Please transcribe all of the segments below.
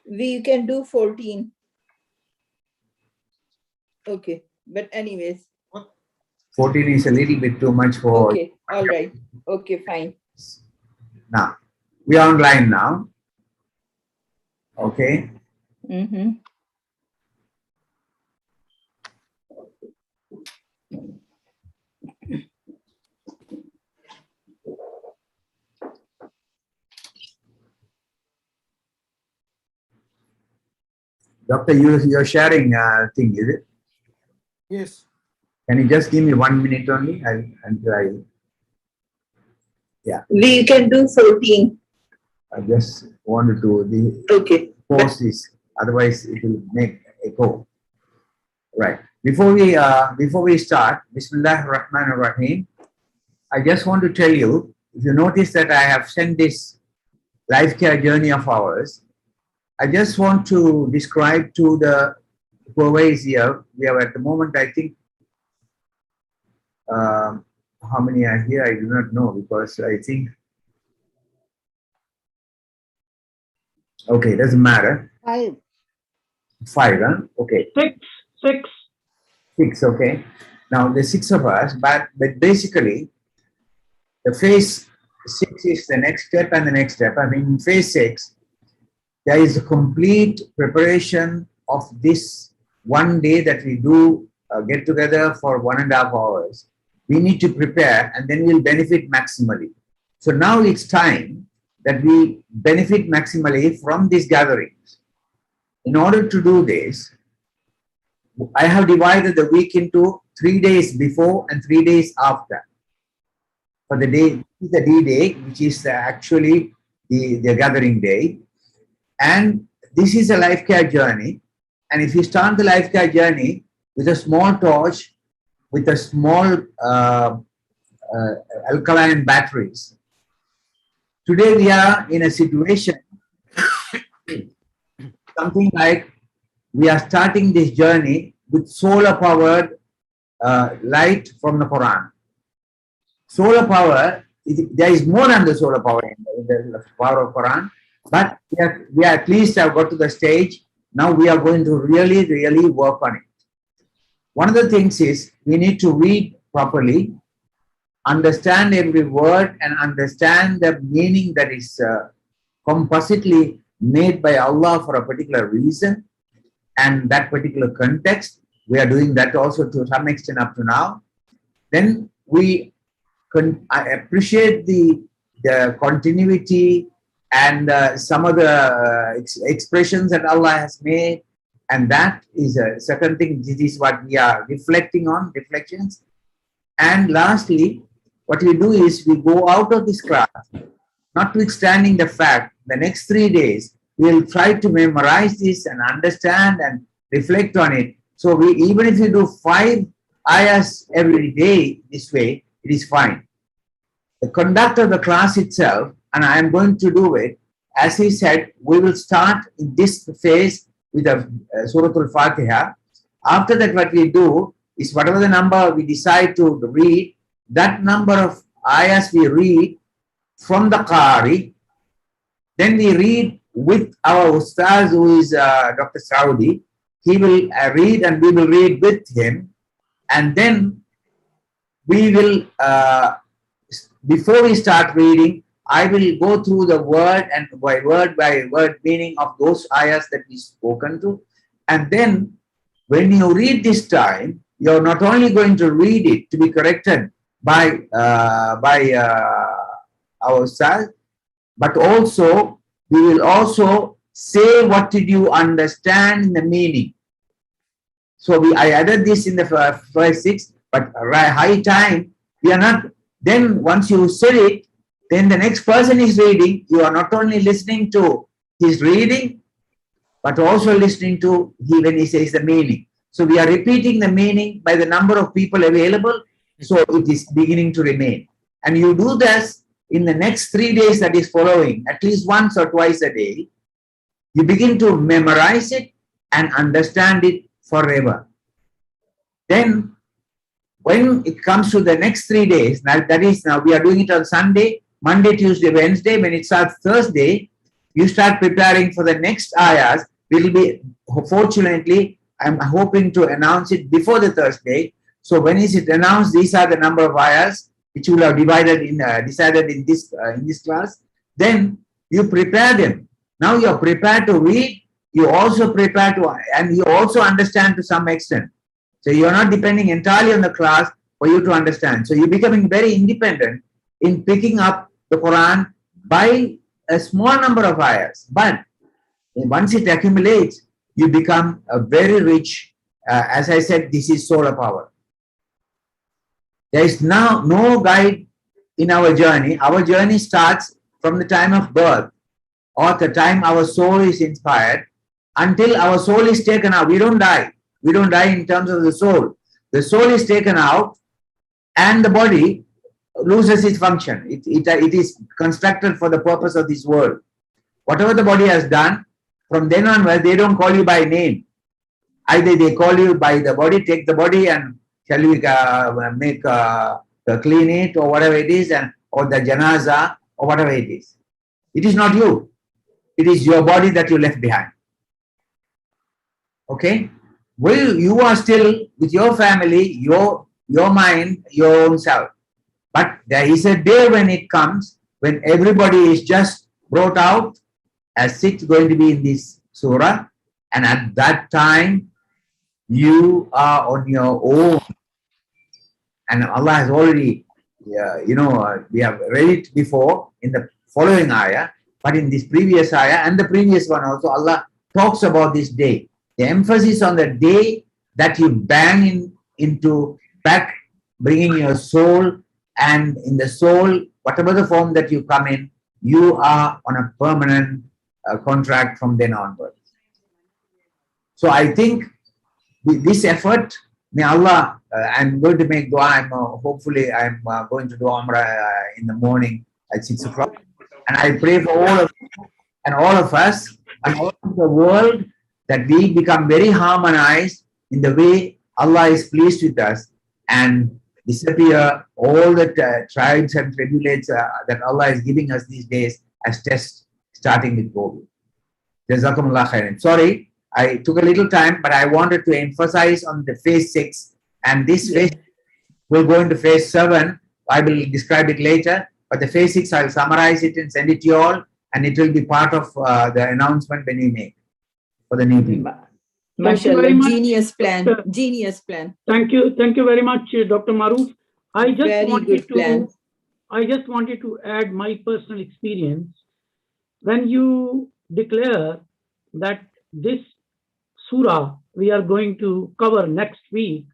We can do 14. Okay, but anyways. 14 is a little bit too much for... Okay, all right. Okay, fine. Now, we are online now. Okay. Mm-hmm. Doctor, you're sharing thing, is it? Yes. Can you just give me 1 minute only? Until I... Yeah. We can do 14. I just wanted to pause this, otherwise it will make echo. Right. Before we start, Bismillah ar-Rahman ar-Rahim, I just want to tell you, if you notice that I have sent this life care journey of ours, I just want to describe to the whoever is here. We have at the moment, I think, how many are here, I do not know, because I think, okay, doesn't matter. 5. 5, huh? Okay. 6, okay. Now, the 6 of us, but basically, the phase 6 is the next step and the next step. I mean, in phase 6, there is a complete preparation of this one day that we do get together for 1.5 hours. We need to prepare and then we'll benefit maximally. So now it's time that we benefit maximally from these gatherings. In order to do this, I have divided the week into 3 days before and 3 days after. For the day, the D-Day, which is actually the gathering day. And this is a life care journey. And if you start the life care journey with a small torch, with a small alkaline batteries, today we are in a situation, something like we are starting this journey with solar powered light from the Quran. Solar power, there is more than the solar power in the power of Quran, but we at least have got to the stage. Now we are going to really work on it. One of the things is we need to read properly, understand every word and understand the meaning that is compositely made by Allah for a particular reason and that particular context. We are doing that also to some extent up to now. Then I appreciate the continuity and some of the expressions that Allah has made, and that is a second thing. This is what we are reflecting on, reflections. And lastly, what we do is we go out of this class, notwithstanding the fact the next 3 days we will try to memorize this and understand and reflect on it. So even if you do 5 ayahs every day this way, it is fine. The conduct of the class itself, and I am going to do it, as he said, we will start in this phase with a Surah Al-Fatiha. After that, what we do is whatever the number we decide to read, that number of ayahs we read from the Qari, then we read with our Ustaz, who is Dr. Saudi. He will read and we will read with him. And then we will, before we start reading, I will go through the word and by word meaning of those ayahs that we spoken to. And then when you read this time, you're not only going to read it to be corrected by our Ustaz, but also we will also say what did you understand in the meaning. So I added this in the first 6, but high time, we are not, then once you said it, then the next person is reading, you are not only listening to his reading, but also listening to when he says the meaning. So we are repeating the meaning by the number of people available, so it is beginning to remain. And you do this in the next 3 days that is following, at least once or twice a day. You begin to memorize it and understand it forever. Then when it comes to the next 3 days, that is now we are doing it on Sunday, Monday, Tuesday, Wednesday. When it starts Thursday, you start preparing for the next ayahs. Will be, fortunately, I'm hoping to announce it before the Thursday. So when is it announced? These are the number of ayahs which will have decided in this class. Then you prepare them. Now you are prepared to read. You also prepare to, and you also understand to some extent. So you are not depending entirely on the class for you to understand. So you're becoming very independent in picking up the Quran by a small number of ayahs. But once it accumulates, you become a very rich. As I said, this is solar power. There is now no guide in our journey. Our journey starts from the time of birth or the time our soul is inspired until our soul is taken out. We don't die. We don't die in terms of the soul. The soul is taken out and the body loses its function. It is constructed for the purpose of this world. Whatever the body has done, from then onwards, they don't call you by name. Either they call you by the body, take the body and shall we clean it or whatever it is, or the janaza or whatever it is. It is not you. It is your body that you left behind. Okay? Well, you are still with your family, your mind, your own self. But there is a day when it comes when everybody is just brought out as it's going to be in this surah, and at that time you are on your own. And Allah has already, we have read it before in the following ayah, but in this previous ayah and the previous one also, Allah talks about this day. The emphasis on the day that you bang into back, bringing your soul, and in the soul, whatever the form that you come in, you are on a permanent contract from then onwards. So I think with this effort, may Allah, I'm going to make dua. Hopefully, I'm going to do Umrah in the morning at 6 o'clock. And I pray for all of you and all of us and all of the world that we become very harmonized in the way Allah is pleased with us and disappear all the tribes and tribulates that Allah is giving us these days as tests, starting with COVID. Jazakumullah khairan. Sorry, I took a little time, but I wanted to emphasize on the phase 6, and this phase will go into phase 7. I will describe it later, but the phase 6, I'll summarize it and send it to you all, and it will be part of the announcement when we make for the new people. MashaAllah, genius plan, genius plan. Thank you very much, Dr. Maruf. I just wanted to add my personal experience. When you declare that this surah we are going to cover next week,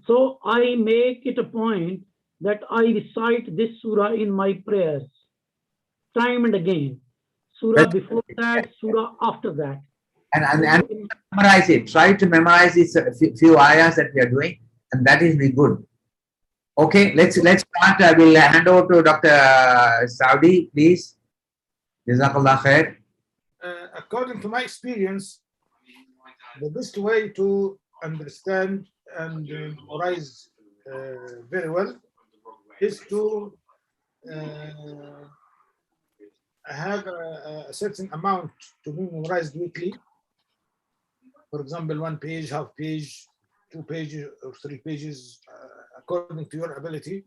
so I make it a point that I recite this surah in my prayers time and again. Surah before that, surah after that. And memorize it. Try to memorize these few ayahs that we are doing, and that is really good. Okay, let's start. I will hand over to Dr. Saudi, please. Jazakallah khair. According to my experience, the best way to understand and memorize very well is to have a certain amount to be memorized weekly. For example, 1 page, half page, 2 pages, or 3 pages, according to your ability,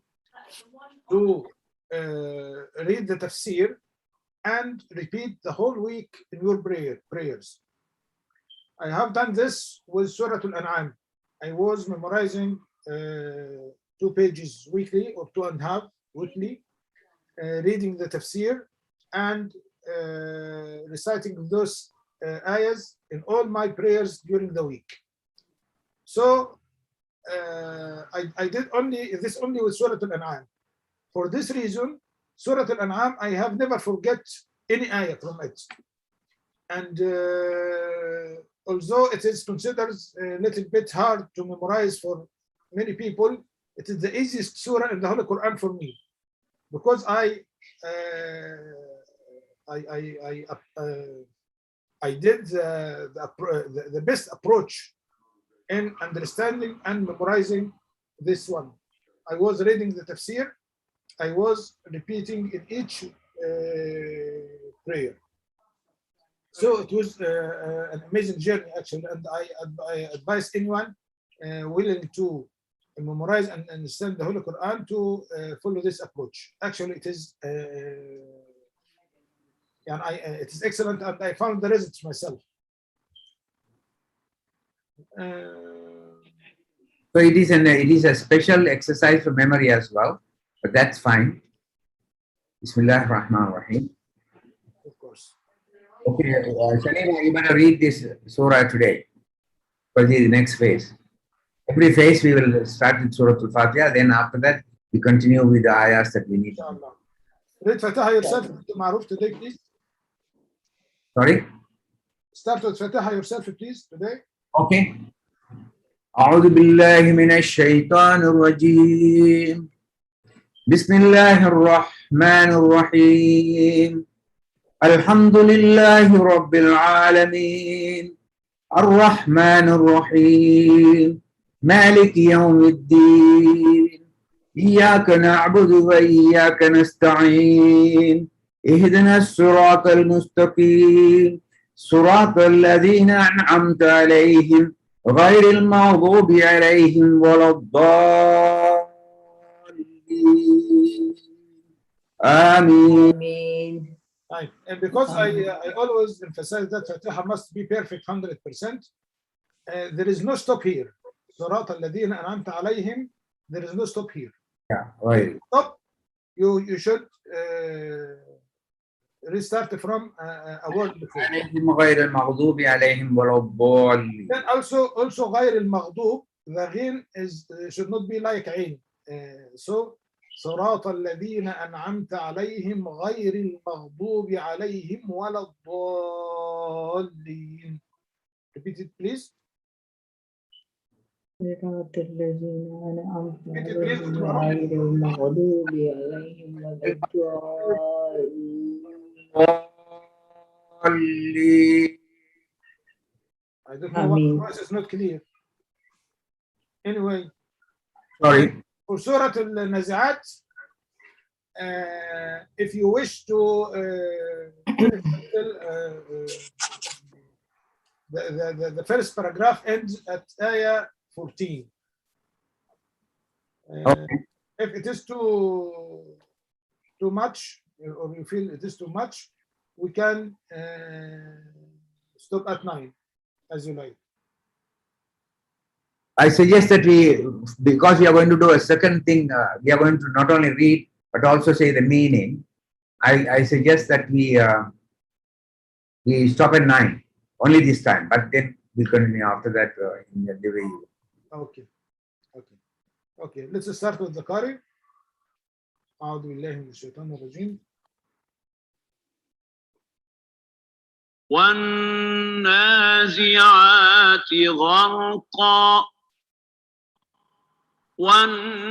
to read the tafsir and repeat the whole week in your prayers. I have done this with Surah Al-An'am. I was memorizing 2 pages weekly or 2.5 weekly, reading the tafsir and reciting those ayahs in all my prayers during the week. So I did this only with Surah Al-An'am. For this reason, Surah Al-An'am, I have never forget any ayah from it. And although it is considered a little bit hard to memorize for many people, it is the easiest surah in the Holy Quran for me, because I did the best approach in understanding and memorizing this one. I was reading the tafsir, I was repeating in each prayer. So it was an amazing journey actually, and I advise anyone willing to memorize and understand the Holy Quran to follow this approach. Actually, it is it is excellent, and I found the results myself. So it is a special exercise for memory as well, but that's fine. Bismillah ar-Rahman ar-Rahim. Of course. Okay, Shalima, you better read this surah today for the next phase. Every phase we will start with Surah Al-Fatiha, then after that we continue with the ayahs that we need. Inshallah. Read Fatiha yourself, Maruf, today, please. Sorry? Start with Fatiha yourself, please, today. Okay. أعوذ بالله من الشيطان الرجيم بسم الله الرحمن الرحيم الحمد لله رب العالمين الرحمن الرحيم مالك يوم الدين إياك نعبد وإياك نستعين اهدنا الصراط المستقيم صراط الذين أنعمت عليهم غير المغضوب عليهم ولا الضالين آمين. Right. And because I always emphasize that Fatiha must be perfect 100%, there is no stop here. صراط الذين أنعمت عليهم, there is no stop here. Yeah, right. Stop, you should restart from a word before. غير المغضوب عليهم ولا الضالين. Then also غير المغضوب, the ghin is should not be like عين. So صراط الذين أنعمت عليهم غير المغضوب عليهم ولا الضالين. Repeat it, please. صراط الذين أنعمت Repeat it, عليهم please. غير المغضوب عليهم ولا الضالين. I don't know why the voice is not clear. Anyway. Sorry. For Surah Al-Nazi'at, if you wish to the first paragraph ends at ayah 14. If it is too much, or you feel it is too much, we can stop at 9, as you like. I suggest that because we are going to do a second thing, we are going to not only read but also say the meaning. I suggest that we stop at 9 only this time, but then we'll continue after that in the way you. Okay. Let's start with the Qari. أعوذ بالله من الشيطان الرجيم. والنازعات غرقا والناشطات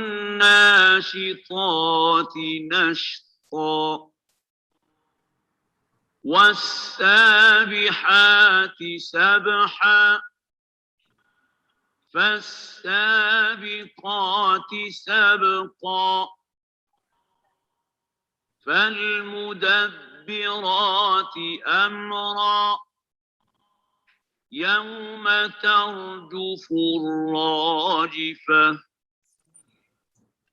نشطا والسابحات سبحا فالسابقات سبقا فالمدبرات أمرا يوم ترجف الراجفة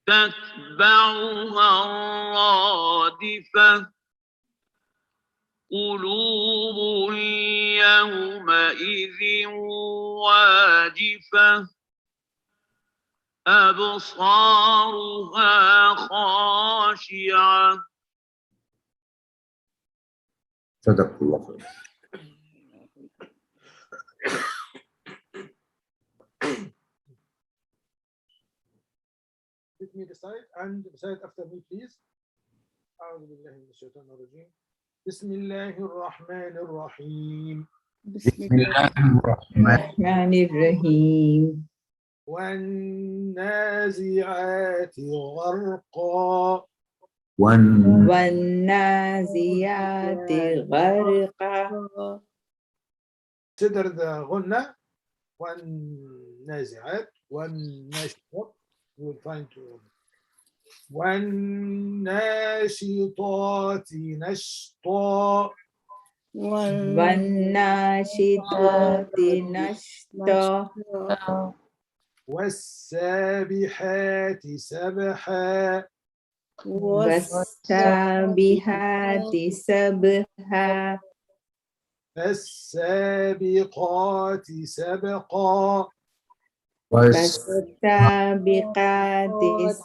تتبعها الرادفة قلوب يومئذ واجفة أبصارها خاشعة. صدق الله. Let me recite and recite after me, please. أعوذ بالله من الشيطان الرجيم. بسم الله الرحمن الرحيم. بسم الله الرحمن الرحيم. والنازعات غرقا والنازعات غرقا. Consider the غنة. والنازعات والناشطات. You will find والناشطات نشطا والناشطات نشطا والسابحات سبحا والسابحات سبحا فالسابقات سبقا فالسابقات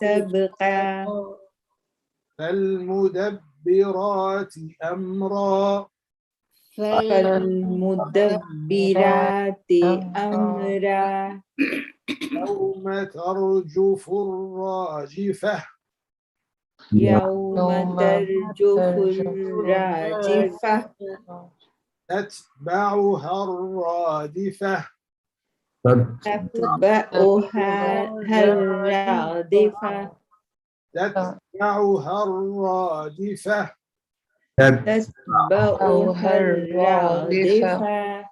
سبقا فالمدبرات أمرا فالمدبرات أمرا يوم ترجف الراجفة يوم ترجف الراجفة تتبعها الرادفة تتبعها الرادفة تتبعها الرادفة تتبعها الرادفة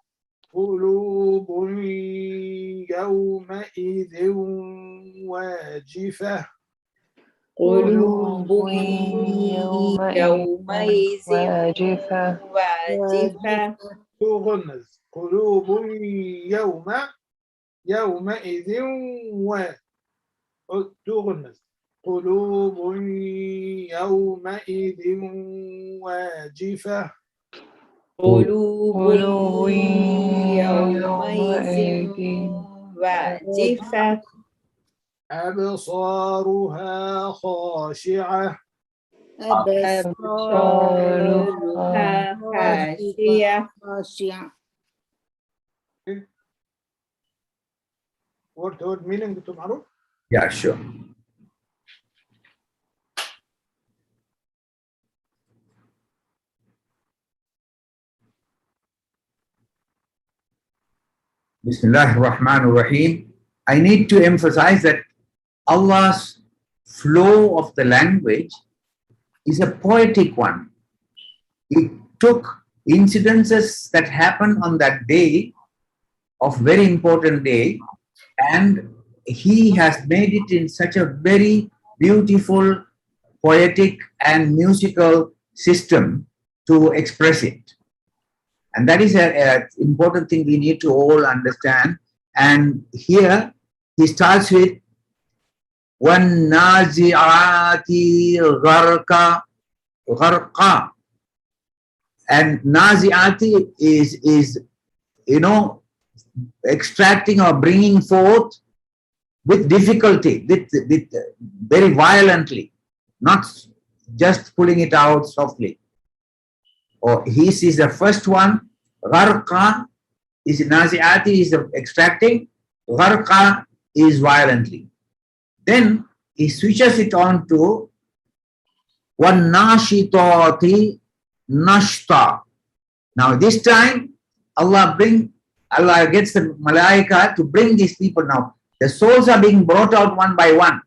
قلوب يومئذ واجفة قلوب يومئذ واجفة تغمز قلوب يومئذ تغمز قلوب يومئذ واجفة قلوب يومئذ واجفة أبصارها خاشعة أبصارها خاشعة. word meaning بتبقى معروف؟ Yeah, sure. Bismillah ar-Rahman ar-Rahim. I need to emphasize that Allah's flow of the language is a poetic one. It took incidences that happened on that day, of very important day, and he has made it in such a very beautiful, poetic and musical system to express it. And that is an important thing we need to all understand. And here he starts with وَالنَّازِعَاتِ غَرْقًا. And nazi'ati is extracting or bringing forth with difficulty, with very violently, not just pulling it out softly. Or his is the first one. Gharqa is nazi'ati is extracting. Gharqa is violently. Then he switches it on to وَالنَّاشِطَاتِ nashta. Now this time Allah gets the malaika to bring these people now. The souls are being brought out one by one.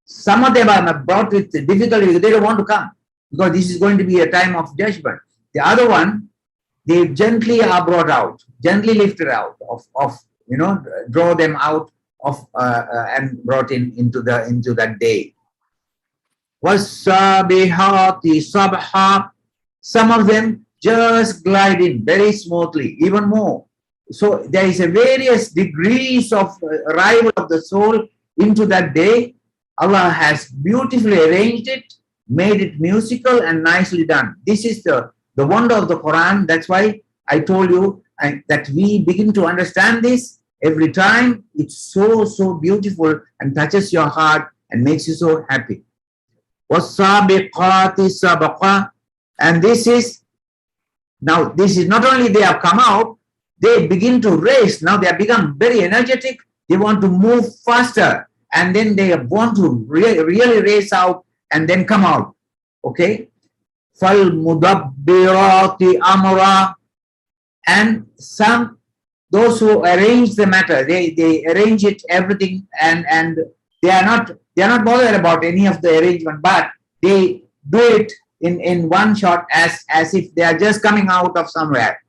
Some of them are brought with difficulty. They don't want to come because this is going to be a time of judgment. The other one, they gently are brought out, gently lifted out draw them out of and brought into that day. Was-sabihati sabha. Some of them just glide in very smoothly, even more. So there is a various degrees of arrival of the soul into that day. Allah has beautifully arranged it, made it musical and nicely done. This is the wonder of the Quran. That's why I told you that we begin to understand this every time. It's so beautiful and touches your heart and makes you so happy. Was-sabiqati sabaqa. And this is not only they have come out, they begin to race. Now they have become very energetic. They want to move faster. And then they want to really race out and then come out. Okay? فَالْمُدَبِّرَاتِ amra. And those who arrange the matter, they arrange it, everything, and they are not bothered about any of the arrangement, but they do it in one shot as if they are just coming out of somewhere.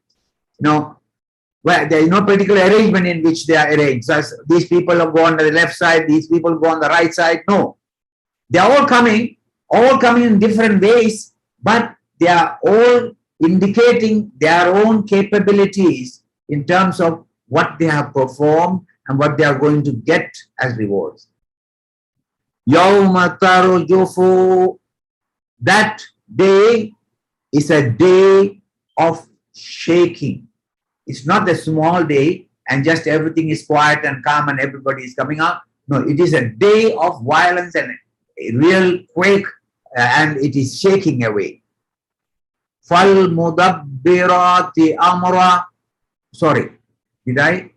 Where there is no particular arrangement in which they are arranged. So these people go on the left side, these people go on the right side. No. They are all coming in different ways, but they are all indicating their own capabilities in terms of what they have performed and what they are going to get as rewards. Yawma tarjufu, that day is a day of shaking. It's not a small day and just everything is quiet and calm and everybody is coming out. No, it is a day of violence and a real quake, and it is shaking away. Fal mudabbirati amra. Sorry, did I?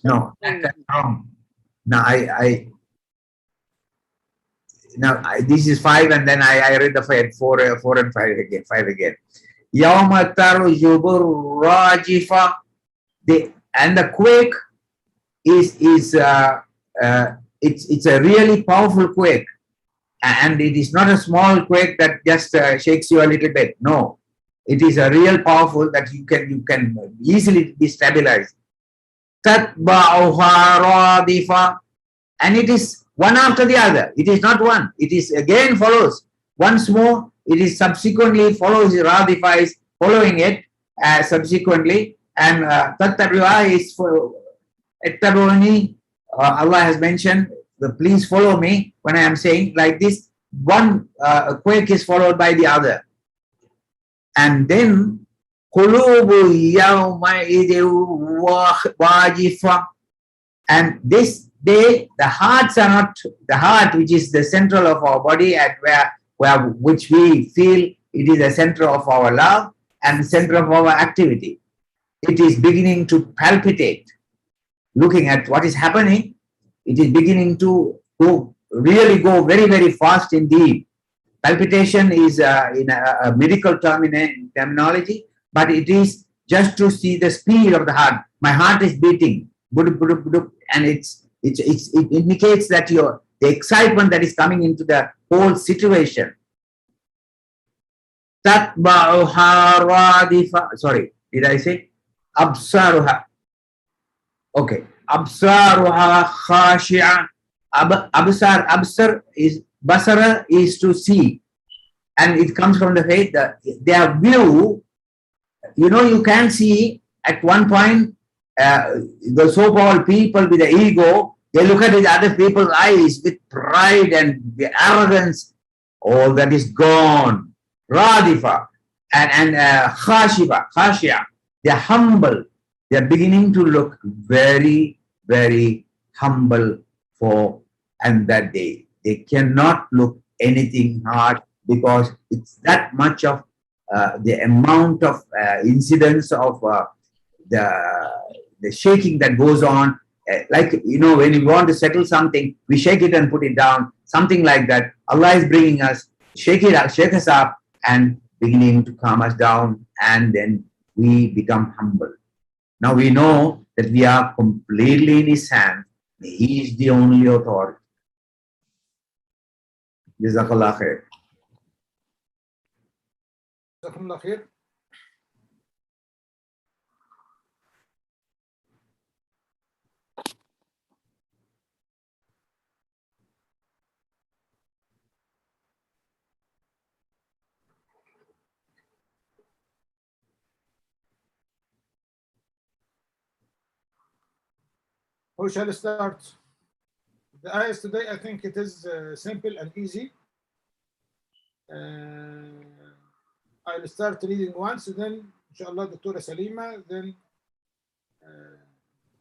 No, that's wrong. Now this is 5 and then I read the 4 and 5 again. 5 again. Yawma tarjufu rajifa. And the quake it's a really powerful quake, and it is not a small quake that just shakes you a little bit. No, it is a real powerful that you can easily be stabilized. Tatba'uha radifa, and it is one after the other. It is not one. It is again follows once more. It is subsequently follows radifa is following it subsequently, and tattabi'uha is for ittabuni. Allah has mentioned the please follow me when I am saying like this. One quake is followed by the other, and then qulubu yawma idin wajifa. And this day, the hearts are not the heart, which is the central of our body, and which we feel it is the center of our love and center of our activity. It is beginning to palpitate. Looking at what is happening, it is beginning to go very, very fast indeed. Palpitation is in a medical terminology, but it is just to see the speed of the heart. My heart is beating, and it indicates that the excitement that is coming into the whole situation. Tatba'uha radifa. Sorry, did I say absaruha? Okay, absaruha khashi'a. Absar is basara is to see, and it comes from the faith that their view. You can see at one point the so-called people with the ego. They look at the other people's eyes with pride and the arrogance. All that is gone. Radifa and khashia. They are humble. They are beginning to look very, very humble and that day. They cannot look anything hard because it's that much of the amount of incidents of the shaking that goes on. Like, when we want to settle something, we shake it and put it down. Something like that. Allah is bringing us, shake us up and beginning to calm us down, and then we become humble. Now we know that we are completely in His hand. He is the only authority. Jazakallah khair. Jazakumullah khair. Who shall start? The ayahs today, I think it is simple and easy. I'll start reading once, then inshallah Dr. Salima, then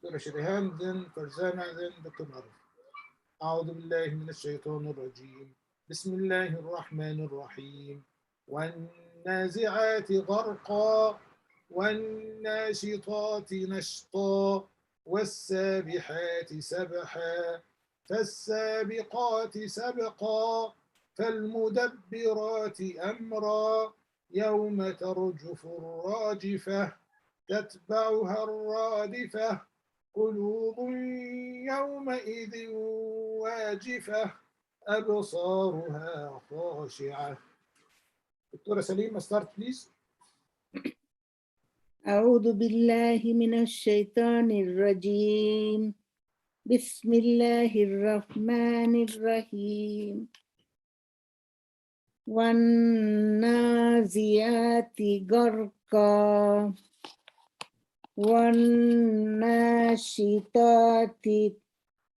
Dr. Shirihan, then Farzana, then Dr. Maruf. أعوذ بالله من الشيطان الرجيم. بسم الله الرحمن الرحيم. والنازعات غرقا والناشطات نشطا والسابحات سبحا فالسابقات سبقا فالمدبرات أمرا يوم ترجف الراجفة تتبعها الرادفة قلوب يومئذ واجفة أبصارها خاشعة. Dr. Salima, start please. أعوذ بالله من الشيطان الرجيم. بسم الله الرحمن الرحيم. وَالنَّازِعَاتِ غَرْقًا وَالنَّاشِطَاتِ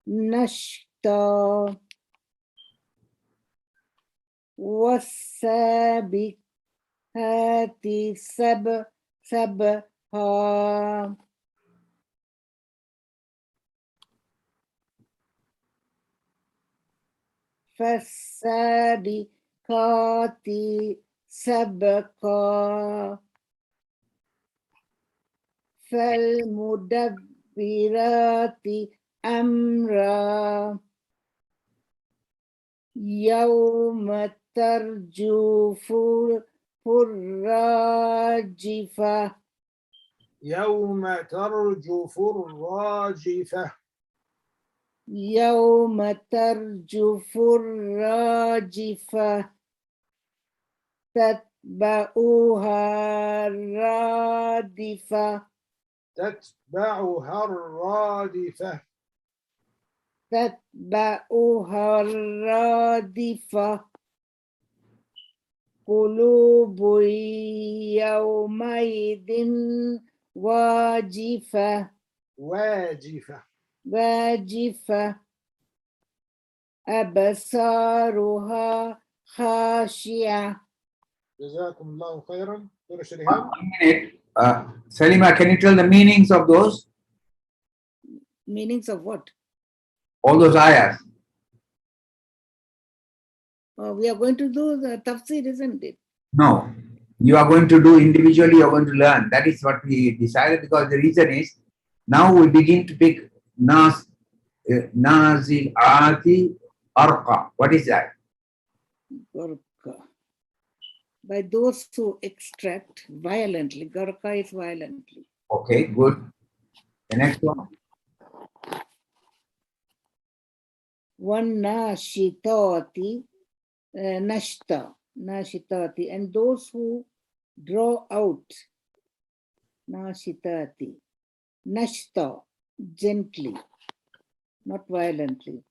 نَشْطًا وَالسَّابِحَاتِ سَبْحًا فَالسَّابِقَاتِ سَبْقًا فَالْمُدَبِّرَاتِ أَمْرًا يَوْمَ تَرْجُفُ الرَّاجِفَةُ يوم ترجف الراجفة يوم ترجف الراجفة تتبعها الرادفة تتبعها الرادفة تتبعها الرادفة قلوب يومئذ واجفة واجفة واجفة أبصارها خاشعة. جزاكم الله خيرا. دكتور شريهان. 1 minute. Salima, can you tell the meanings of those? Meanings of what? All those ayahs. We are going to do the tafsir, isn't it? No. You are going to do individually, you are going to learn. That is what we decided, because the reason is now we begin to pick Nazil Ati Arqa. What is that? Gorka. By those who extract violently. Gorka is violently. Okay, good. The next one. One nashitati, nashta, nashitati, and those who draw out, nashitati, nashta, gently, not violently.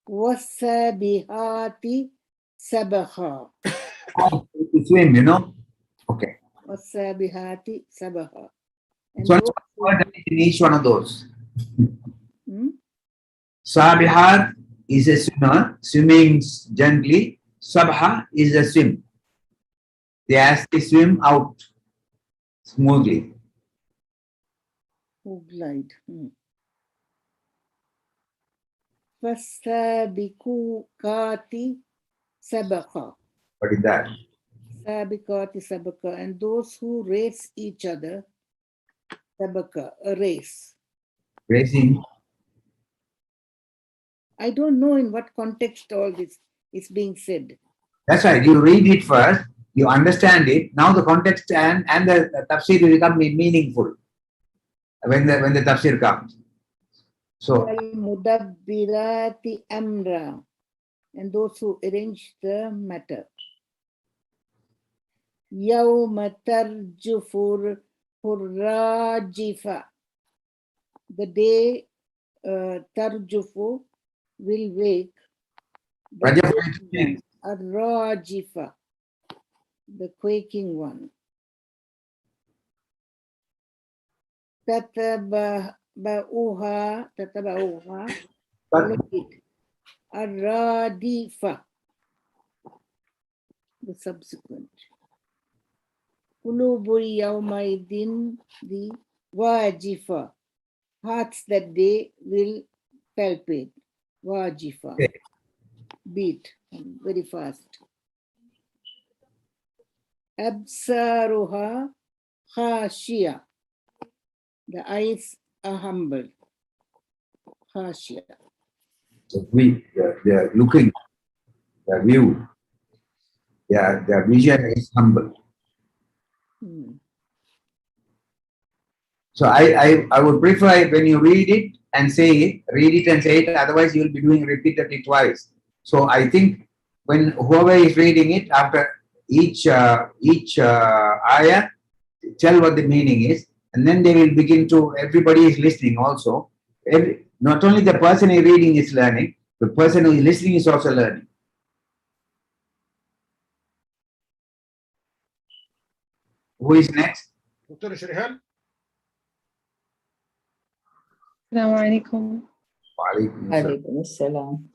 Wasabihati sabaha. To swim, you know? Okay. Wasabihati sabaha. And So, those what is in each one of those? who, Sabihat is a swimmer, swimming gently. Sabha is a swim. They swim out smoothly. who glide. Fasabikukati sabaha. What is that? Sabikati sabaka. And those who race each other, sabaka, a race. Racing. I don't know in what context all this is being said. That's right. You read it first, you understand it. Now the context and the tafsir will become meaningful when the tafsir comes. So, Al-Mudabbirati Amra, and those who arrange the matter. Yawma tarjufur hurrajifa. The day tarjufu will wake. Rajab means Ar-Rajifa, the quaking one. Tataba'uha, Ar-Radifa, the subsequent. Qulubu yawmaidin, the wajifa. Hearts that day will palpate. Wajifa. okay. Beat very fast. Absaruha khashia. The eyes are humble. Khashia. So they're looking, their view, their vision is humble. So I would prefer when you read it and say it, read it and say it, otherwise you will be doing repeatedly twice. So I think when whoever is reading it, after each ayah, tell what the meaning is, and then they will begin to, everybody is listening also. Not only the person who is reading is learning, the person who is listening is also learning. Who is next? دكتورة شريهان. السلام عليكم. وعليكم السلام. عليكم السلام.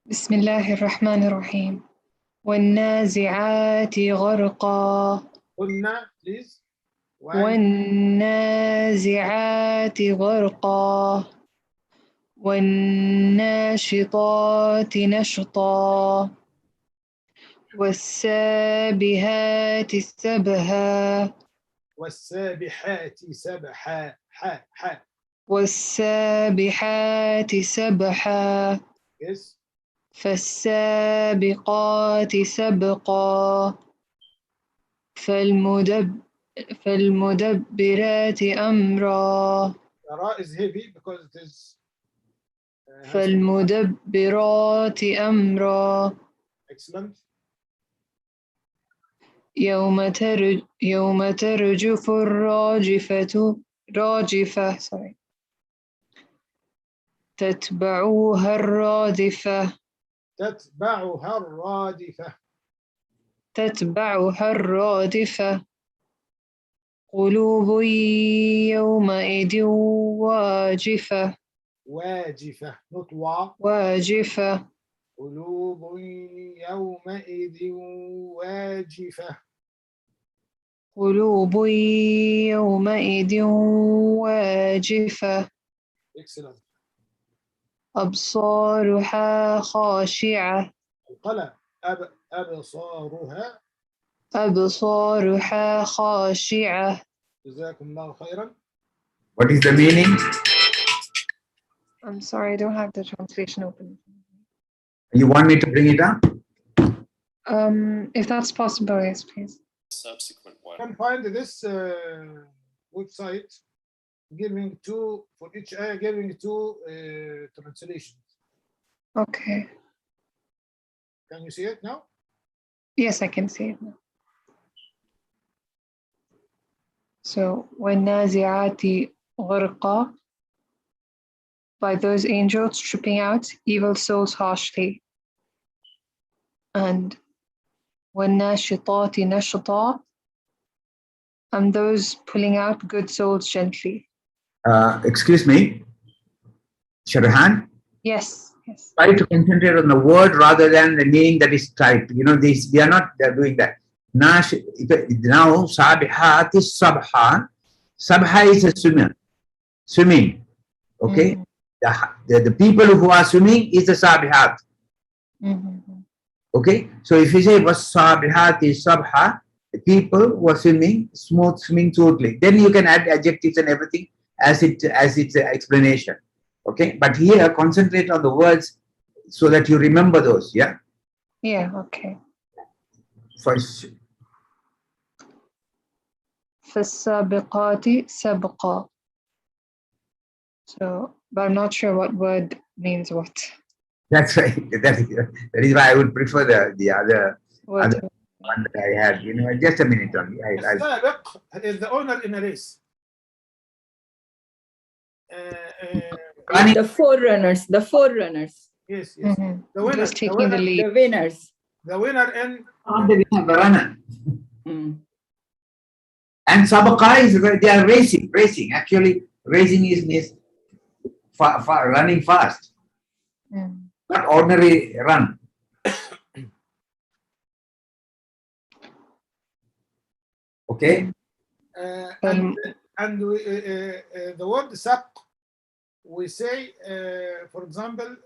بسم الله الرحمن الرحيم. والنازعات غرقا. قلنا please. والنازعات غرقا. والناشطات نشطا. والسابحات سبها. والسابحات سبحا حا. والسابحات سبحا. Yes. فالسابقات سبقا. فالمدبرات أمرا. The ra is heavy because it is. فالمدبرات أمرا. Excellent. يوم ترجف راجفة تتبعها الرادفة. تتبعها الرادفة. قلوب يومئذ واجفة. not wa. واجفة. قلوب يومئذ واجفة. قلوب يومئذ واجفة. Excellent. أبصارها خاشعة. القلم أبصارها. أبصارها خاشعة. جزاكم الله خيرا. What is the meaning? I'm sorry, I don't have the translation open. You want me to bring it up? If that's possible, yes, please. Subsequent You one. can find this website giving two for each ayah, giving two translations. Okay. Can you see it now? Yes, I can see it now. So, وَالنَّازِعَاتِ غَرْقًا, by those angels stripping out evil souls harshly. And وَالنَّاشِطَاتِ نَشْطًا, and those pulling out good souls gently. Excuse me, Sharahan. Yes, yes. Try to concentrate on the word rather than the meaning that is typed. You know, this we are not doing that. Now, sabihat is sabha. Sabha is a swimmer, swimming. Okay, the people who are swimming is the sabihat. Okay, so if you say was sabihat is sabha, the people who are swimming, smooth, swimming smoothly. Then you can add adjectives and everything as its explanation. Okay, but here concentrate on the words so that you remember those. Yeah. Yeah, okay. First. فَالسَّابِقَاتِ سَبْقًا. So, but I'm not sure what word means what. That's right. That is why I would prefer the other What? one that I had. You know, just a minute only. السابق is the owner in a race. The forerunners. The forerunners. Yes, yes. Mhm. The winner. Those taking the lead. The winners. The winner in. Not the runner. Mm. And sabaqa is they are racing. Actually, racing is running fast, not ordinary run. Okay. And the word sabq, we say, for example,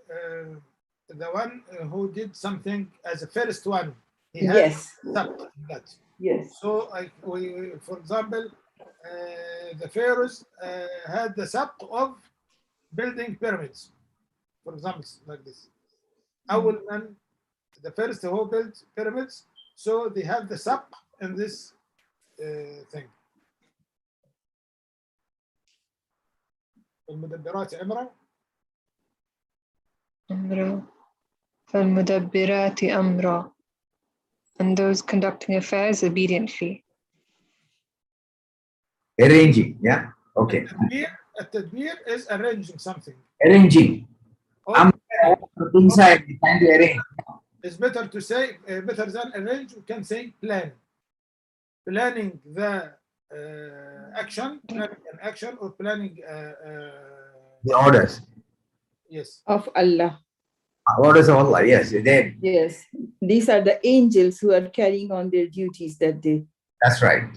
the one who did something as a first one, he has Yes. sabq in that. Yes. So, for example, the pharaohs had the sabq of building pyramids, for example, like this. أول من, the first who built pyramids, so they have the sabq in this thing. المدبرات أمرا. فالمدبرات أمرا, and those conducting affairs obediently. Arranging, yeah. Okay. التدبير is arranging something. Arranging. Or Inside, trying to arrange. it's better to say, better than arrange, we can say plan. planning the action, planning an action, or planning The orders. yes. Of Allah. Orders of Allah, yes. They, Yes. These are the angels who are carrying on their duties that day. that's right.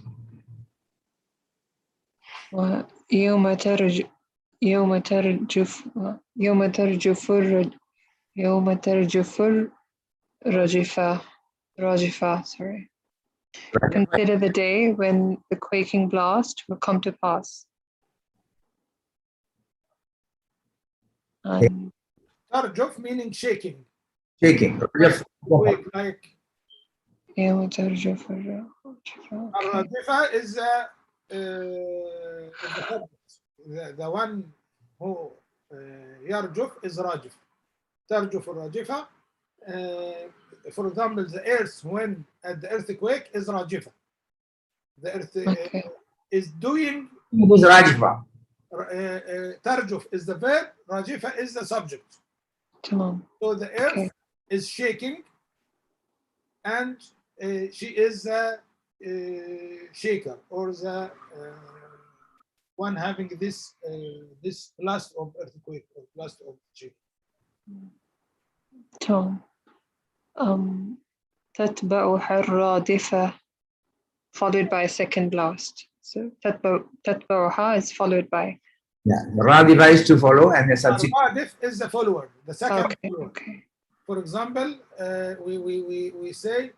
ويوم ترج يوم ترجف يوم ترجف يوم ترجف راجفة, sorry. Consider the day when the quaking blast will come to pass. And Tarjuf meaning shaking. Shaking. Quake like. يوم ترجف الراجفة. Okay. Ar-Rajifa is the one who yarjuf is Rajif. Tarjuf al-Rajifa. For example, the earth when at the earthquake is Rajifa. The earth Okay. is doing. Who's Rajifa? Tarjuf is the verb, Rajifa is the subject. تمام. So the earth Okay. is shaking, and she is the shaker, or the one having this this blast of earthquake or blast of shaking. تمام. تتبعها الرادفة, followed by a second blast. So تتبعها is followed by. Yeah. The Radifa is to follow, and the subsequent. Radif is the follower, the second Okay. follower. Okay. For example, we say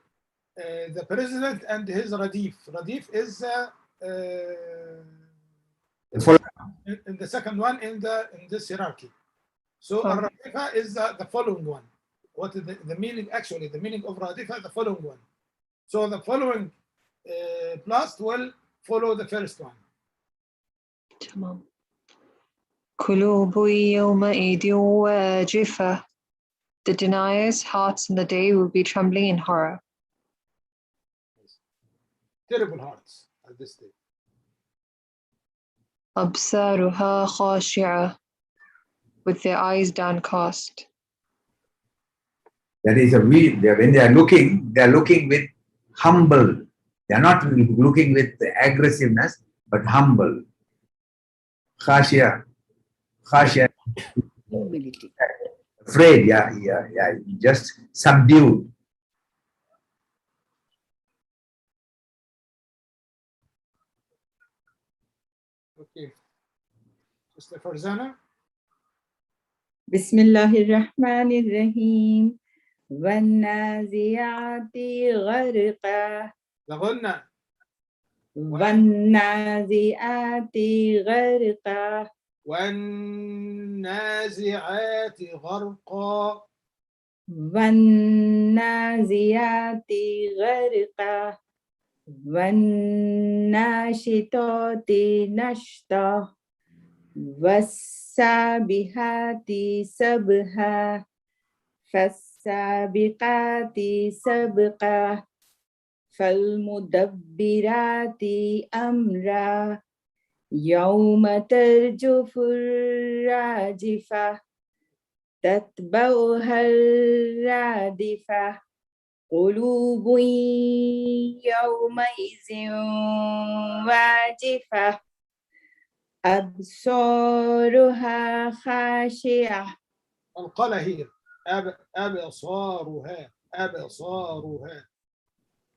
the president and his Radif. Radif is in the second one in this hierarchy. So Okay. Radifa is the following one. What is the meaning? Actually, the meaning of Radifa, the following one. So the following blast will follow the first one. تمام. قلوب يومئذ واجفة. The deniers' hearts in the day will be trembling in horror. Terrible hearts at this day. أبصارها خاشعة, with their eyes downcast. That is when they are looking with humble. They are not looking with aggressiveness, but humble. Khashia. Humility. Afraid, yeah. Just subdued. Okay. Sister Farzana. Bismillahirrahmanirrahim. وَالنَّازِعَاتِ غَرْقًا. The Ghunna. وَالنَّازِعَاتِ غَرْقًا. والنازعات غرقا. وَالنَّازِعَاتِ غَرْقًا. وَالنَّاشِطَاتِ نَشْطًا. وَالسَّابِحَاتِ سَبْحًا. فَالسَّابِقَاتِ سَبْقًا. فَالْمُدَبِّرَاتِ أَمْرًا. يَوْمَ تَرْجُفُ الرَّاجِفَةُ. تَتْبَعُهَا الرَّادِفَةُ. قُلُوبٌ يَوْمَئِذٍ وَاجِفَةٌ. أَبْصَارُهَا خَاشِعَةٌ. القلة here. أبصارها.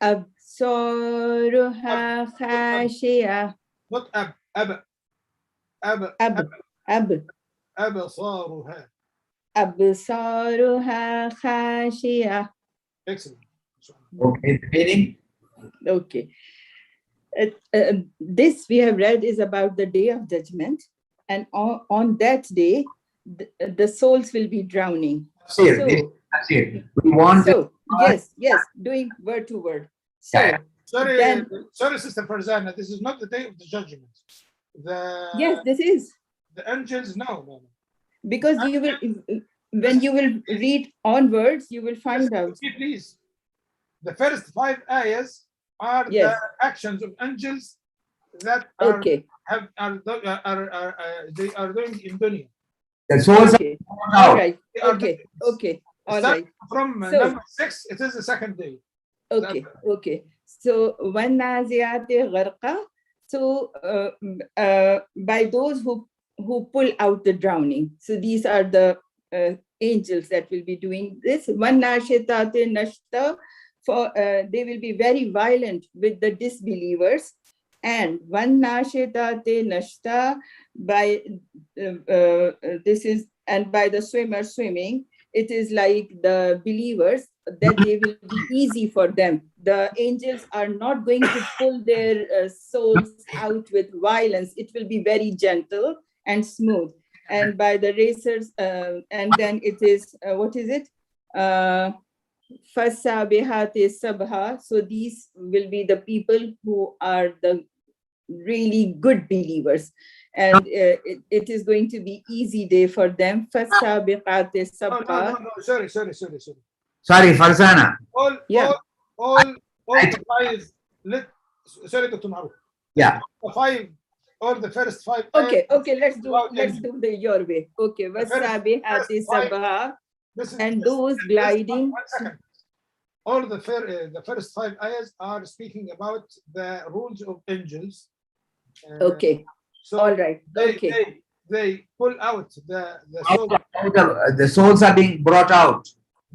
أبصارها خاشعة. Not أبصارها. أبصارها خاشعة. Excellent. Okay, the meaning? Okay. This we have read is about the day of judgment, and on that day, the souls will be drowning. That's it. We want So yes, doing word to word. So Yeah. Sorry, Sister Farzana, this is not the day of the judgment. Yes, this is. The angels, no. Because you will, when you will read onwards, you will find out. Please. The first 5 ayahs are Yes. the actions of angels that are Okay. They are doing in dunya. the souls Okay. All right. Okay. All right. From So, number 6, it is the second day. Okay, okay. So one naziyate gharqa. So by those who pull out the drowning. So these are the angels that will be doing this. One nashitate nashta. For they will be very violent with the disbelievers. And one nashitate nashta, by this is, and by the swimmer swimming, it is like the believers, that they will be easy for them. The angels are not going to pull their souls out with violence. It will be very gentle and smooth. And by the racers, and then it is, what is it? Fasabihati sabha. So these will be the people who are the really good believers. And it is going to be easy day for them. Fasabihati sabha. No. Sorry. Sorry, Farzana. Yeah. All the five. Sorry, Dr. Maruf. Yeah. The five, all the first five. Okay, let's do angels. the your way. Okay, wasabihati sabha, and those gliding. 1 second. All the first five ayahs are speaking about the rules of angels. Okay. So All right. Okay. they pull out The souls are being brought out.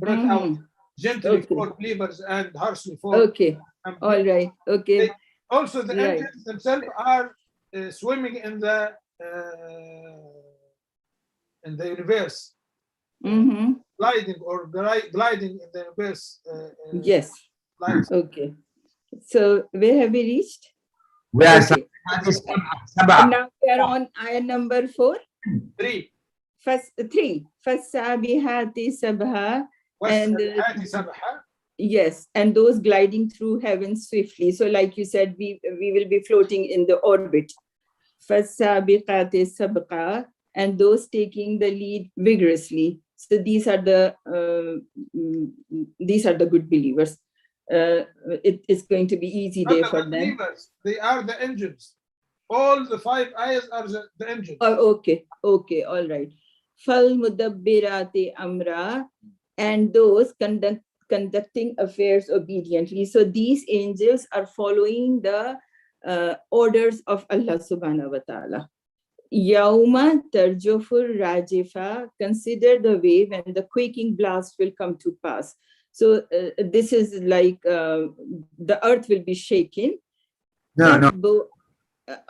out gently Okay. for believers and harshly for Okay. All right. Okay. also the Right. angels themselves are swimming in the universe, gliding in the universe. Yes. Like, Okay. So where have we reached? We are Okay. Sabah. Now we are on ayah number 4. 3. First 3. Fasabihati sabha. And yes, and those gliding through heaven swiftly. So like you said, we will be floating in the orbit. Fasabiqati sabqa, and those taking the lead vigorously. So these are the good believers. It is going to be easy day for them. Believers, they are the angels. All the 5 ayahs are the angels. Oh, okay, all right. Fal mudabbirati amra, and those conducting affairs obediently. So these angels are following the orders of Allah subhanahu wa ta'ala. Yauma tarjufur rajifa, consider the way when the quaking blast will come to pass. So this is like the earth will be shaken. No.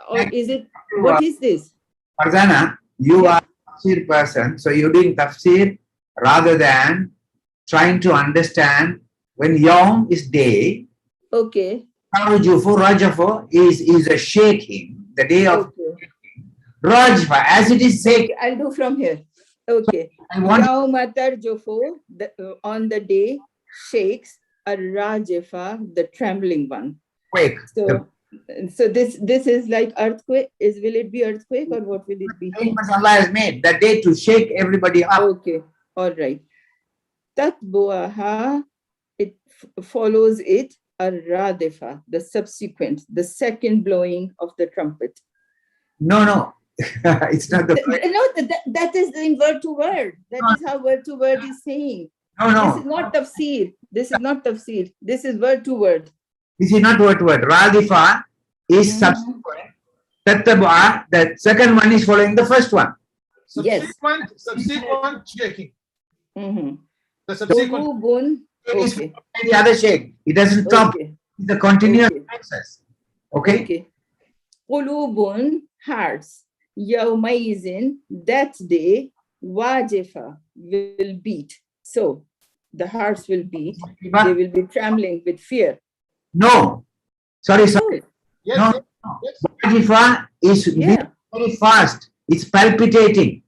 Or is it, what is this? Farzana, you are a tafsir person, so you're doing tafsir rather than trying to understand when Yom is day. Okay. Rajafu is a shaking, the day of Rajfa, as it is said. Okay, I'll do from here. Okay. Yawma tarjufu, on the day shakes, a rajifa, the trembling one. Quake. So this is like earthquake. Will it be earthquake or what will it be? Allah has made that day to shake everybody up. Okay. All right. Tatbuaha, it follows it, a radifa, the subsequent, the second blowing of the trumpet. No. It's not the that is in word to word. That is how word to word is saying. No. This is not tafsir. This is not tafsir. This is word to word. This is not word to word. Radifa is subsequent. Tattabua, the second one is following the first one. Subsequent shaking. The subsequent okay. The other shake. It doesn't stop. It's a continuous process. Okay. Qulubun, hearts. Yawmaizin, that day, wajifa, will beat. So the hearts will beat. They will be trembling with fear. No. Sorry. Yes, no. Wajifa is very fast. It's palpitating.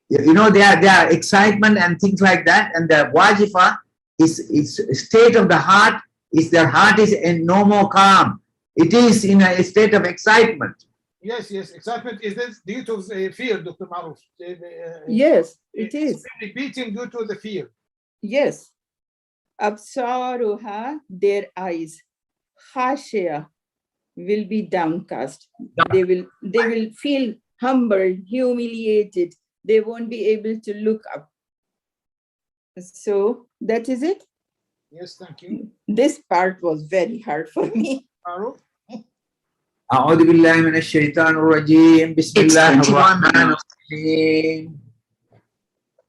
You know, there are excitement and things like that. And the wajifa is state of the heart. Their heart is in no more calm. It is in a state of excitement. Yes. Excitement is this due to the fear, Dr. Maruf. Yes, it is. Beating due to the fear. Yes. Absaruha, their eyes. Khashia, will be downcast. They will feel humbled, humiliated. They won't be able to look up. So that is it. Yes, thank you. This part was very hard for me. Maruf. أعوذ بالله من الشيطان الرجيم بسم It's الله 21 الرحمن now. الرحيم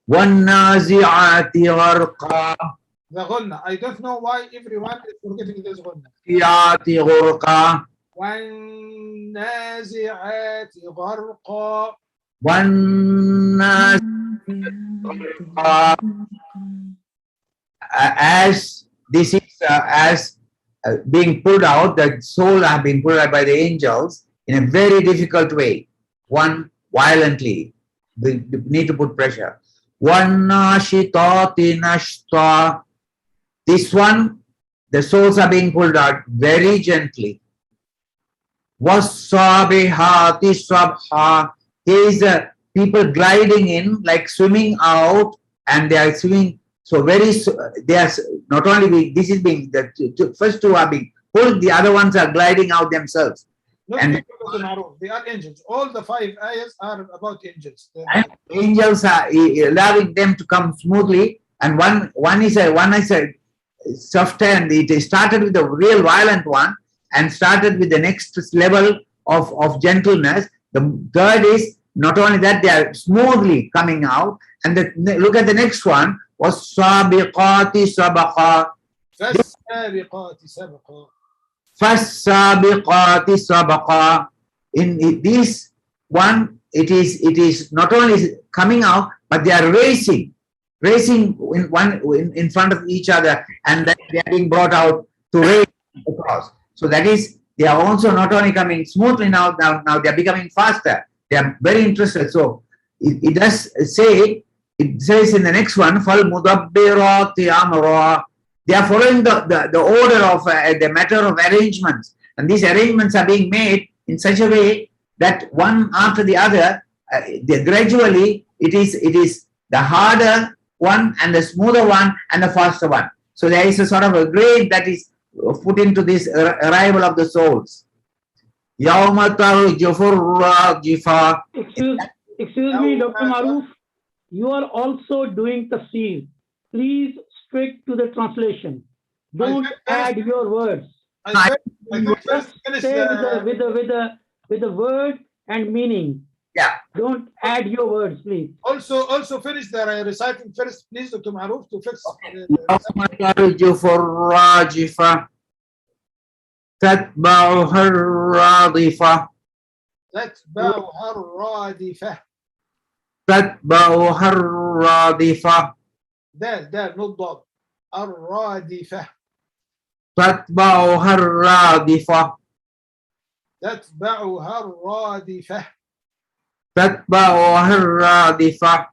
والنازعات غرقا The ghunna. I don't know why everyone is forgetting this ghunna. والنازعات غرقا والنازعات غرقا. والنازعات غرقا. As this is as being pulled out, the soul have been pulled out by the angels in a very difficult way. One violently, we need to put pressure. One nashitati nashta. This one, the souls are being pulled out very gently. Wasabihati sabha. Here is people gliding in, like swimming out, and they are swimming. So they are not only this is being the first two are being pulled, the other ones are gliding out themselves. Not And- people of the Maruf. They are angels. All the 5 ayahs are about angels. And angels are allowing them to come smoothly. And one is a soft, and it started with the real violent one and started with the next level of gentleness. The third is not only that, they are smoothly coming out. And look at the next one. وَالسَّابِقَاتِ سَبَقًا. فَالسَّابِقَاتِ سَبْقًا. فَالسَّابِقَاتِ سَبَقًا. In this one, it is not only coming out, but they are racing in front of each other, and then they are being brought out to race across. So that is, they are also not only coming smoothly now they are becoming faster. They are very interested. So it does say, it says in the next one, فَالْمُدَبِّرَاتِ أَمْرًا. They are following the order of the matter of arrangements. And these arrangements are being made in such a way that one after the other, gradually it is the harder one and the smoother one and the faster one. So there is a sort of a grade that is put into this arrival of the souls. يَوْمَ تَرْجُفُ الرَّاجِفَةُ. Excuse me, Dr. Maruf. You are also doing tafsir. Please stick to the translation. Don't add your words. I think Just finish stay the, with the word and meaning. Yeah. Don't add your words, please. also finish the reciting first, please, Dr. Maruf, to fix. يَوْمَ تَرْجُفُ الرَّاجِفَةُ تَتْبَعُهَا الرَّادِفَةُ. تتبعها الرادفة. تَتْبَعُهَا الرَّادِفَةُ. دال not ضاد. الرادفة. تَتْبَعُهَا الرَّادِفَةُ. تتبعها الرادفة. تَتْبَعُهَا الرَّادِفَةُ.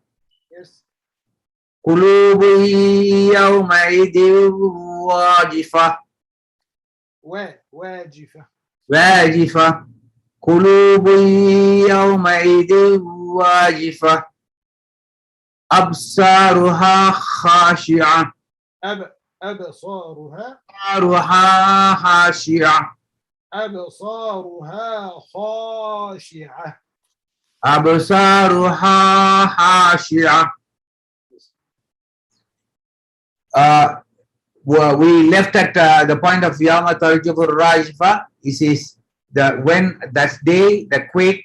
Yes. قُلُوبٌ يَوْمَئِذٍ وَاجِفَةٌ. واجفة. واجفة. قلوب يومئذ واجفة. أبصارها خاشعة. أبصارها خاشعة. أبصارها خاشعة. أبصارها خاشعة. We left at the point of Yawma Tarjufur Rajfa. This is when that day, the quake,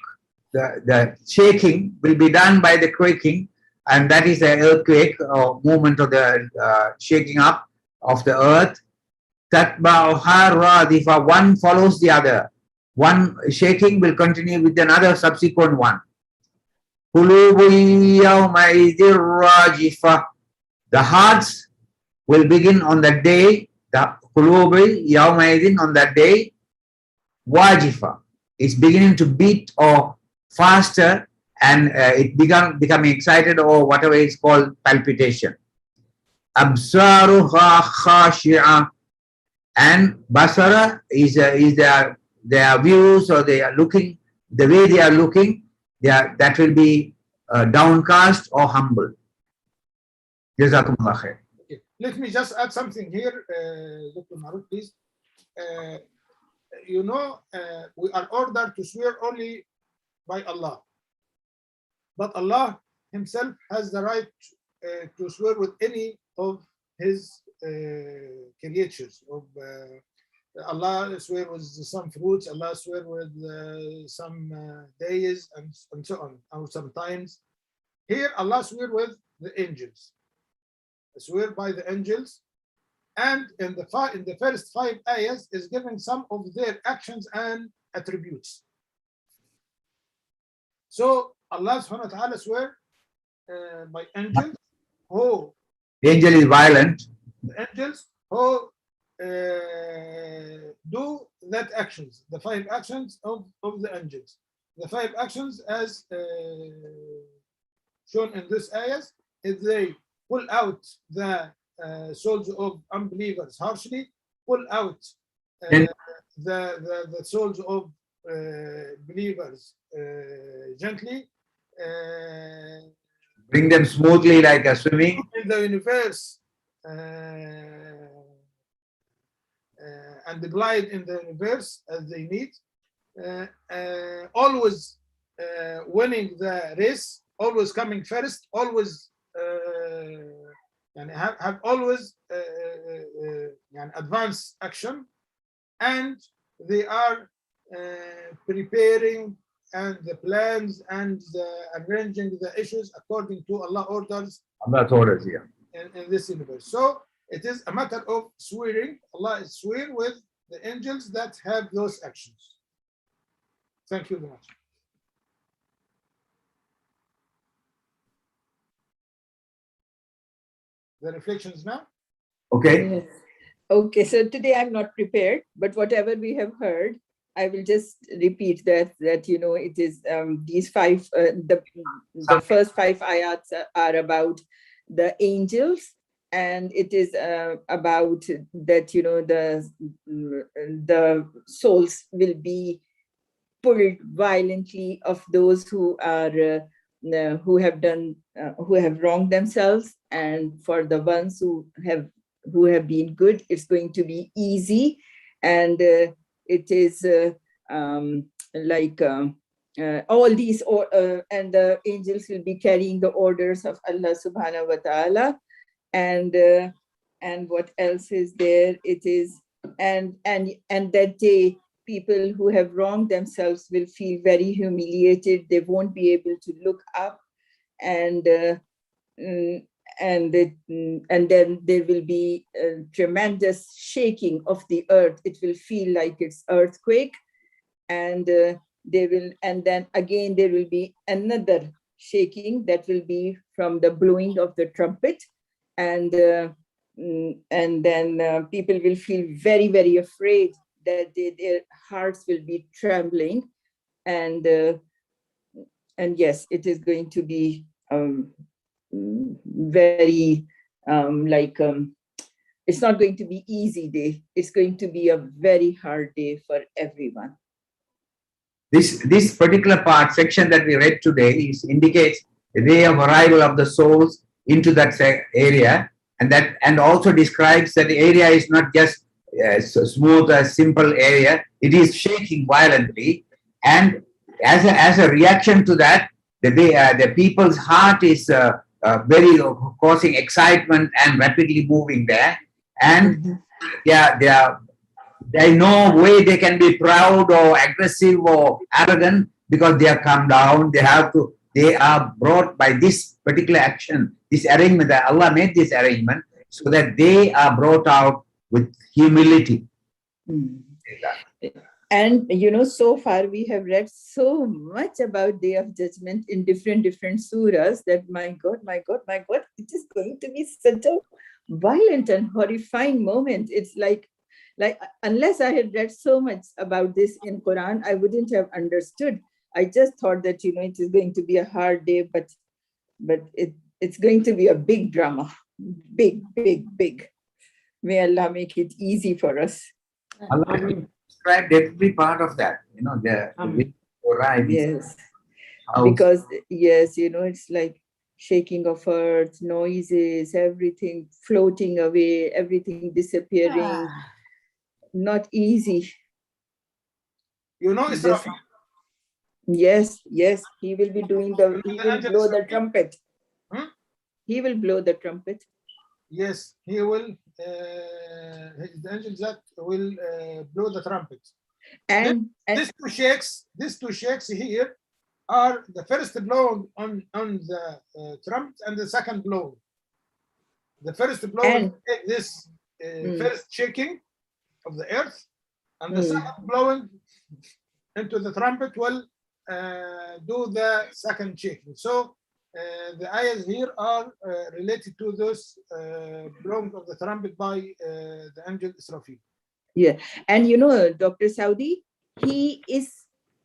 the shaking will be done by the quaking, and that is the earthquake or movement of the shaking up of the earth. Tatba'uha radifa. One follows the other. One shaking will continue with another subsequent one. Qulubu yawma'idhin rajifa. The hearts will begin on that day. The qulubu yawma'idhin, on that day, wajifa. It's beginning to beat or faster, and it becoming excited, or whatever is called palpitation. Absaruha khashi'a. And basara is their views, or they are looking, the way they are looking, that will be downcast or humble. Jazakumullah khair. Okay. Let me just add something here, Dr. Maruf, please. We are ordered to swear only by Allah. But Allah Himself has the right to swear with any of His creatures. Allah swear with some fruits, Allah swear with some days, and so on, or sometimes. Here, Allah swear with the angels. Swear by the angels, and in the first 5 ayahs is giving some of their actions and attributes. So Allah subhanahu wa ta'ala swear by angels who Angel is violent. the angels who do that actions, the 5 actions of the angels. The 5 actions as shown in this ayahs is they pull out the souls of unbelievers harshly, pull out the souls of believers gently, Bring them smoothly like a swimming. in the universe and glide in the universe as they need, always winning the race, always coming first, always and have always advanced action, and they are preparing and the plans and arranging the issues according to Allah orders Allah told us here. in this universe. So it is a matter of swearing. Allah is swear with the angels that have those actions. Thank you very much. The reflections now? Okay. Yes. Okay, so today I'm not prepared, but whatever we have heard, I will just repeat that it is these 5 the first 5 ayats are about the angels, and it is about that the souls will be pulled violently of those who are who have wronged themselves, and for the ones who have been good, it's going to be easy, and it is all these and the angels will be carrying the orders of Allah subhanahu wa ta'ala, and what else is there? It is and that day people who have wronged themselves will feel very humiliated. They won't be able to look up, and then there will be a tremendous shaking of the earth. It will feel like it's earthquake, and then again there will be another shaking that will be from the blowing of the trumpet, and then people will feel very, very afraid, that their hearts will be trembling, and yes, it is going to be very it's not going to be easy day. It's going to be a very hard day for everyone. This particular section that we read today indicates the day of arrival of the souls into that area, and also describes that the area is not just smooth, a simple area. It is shaking violently, and as a reaction to that, the people's heart is very causing excitement and rapidly moving there, and there is no way they can be proud or aggressive or arrogant, because they have come down. They are brought by this particular action, this arrangement that Allah made this arrangement, so that they are brought out with humility. And so far we have read so much about Day of Judgment in different surahs that my God, it is going to be such a violent and horrifying moment. It's like unless I had read so much about this in Quran, I wouldn't have understood. I just thought that it is going to be a hard day, but it's going to be a big drama, big. May Allah make it easy for us. Allah described every part of that, yes, because yes, it's like shaking of earth, noises, everything floating away, everything disappearing. Not easy. Israfil. Yes, he will be doing he will blow the trumpet. He will blow the trumpet. Yes, he will, the angel that will blow the trumpet. And These two shakes here are the first blow on the trumpet and the second blow. The first blow will take this first shaking of the earth, and the second blowing into the trumpet will do the second shaking. So the ayahs here are related to those blowing of the trumpet by the angel Israfil. yeah, and you know, Dr. Saudi, he is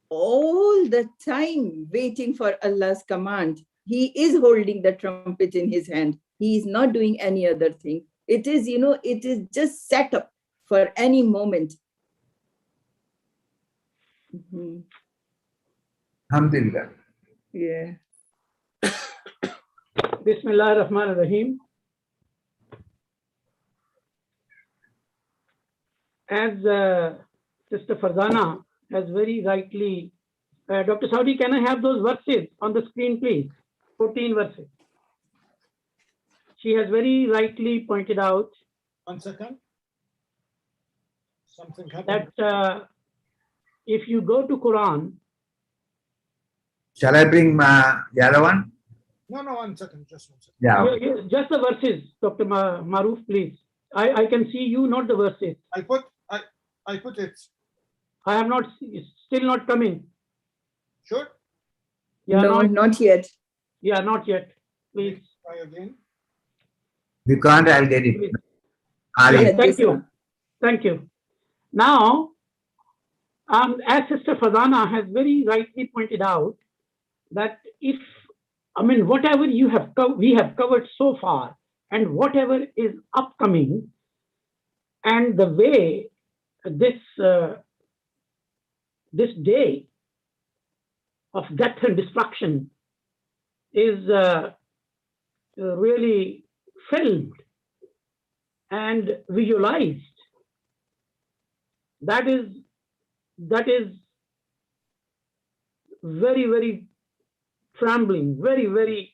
all the time waiting for Allah's command. He is holding the trumpet in his hand. He is not doing any other thing. It is, you know, it is just set up for any moment. Alhamdulillah. Yeah. Bismillah ar-Rahman ar-Rahim. As Sister Farzana has very rightly, Dr. Saudi, can I have those verses on the screen, please? 14 verses. She has very rightly pointed out 1 second. Something happened. that if you go to Quran, Shall I bring the other one? No, 1 second, just 1 second. Yeah. Okay. just the verses, Dr. Maruf, please. I can see you, not the verses. I put it. I have not, still not coming. Sure. Yeah, No, not yet. Yeah, not yet. Please. Try again. If you can't, I'll get it. Please. Ali. Yeah, thank you. Thank you. Now, as Sister Fazana has very rightly pointed out, that if, I mean, whatever we have covered so far, and whatever is upcoming, and the way this this day of death and destruction is really filmed and visualized, that is very, very trembling, very,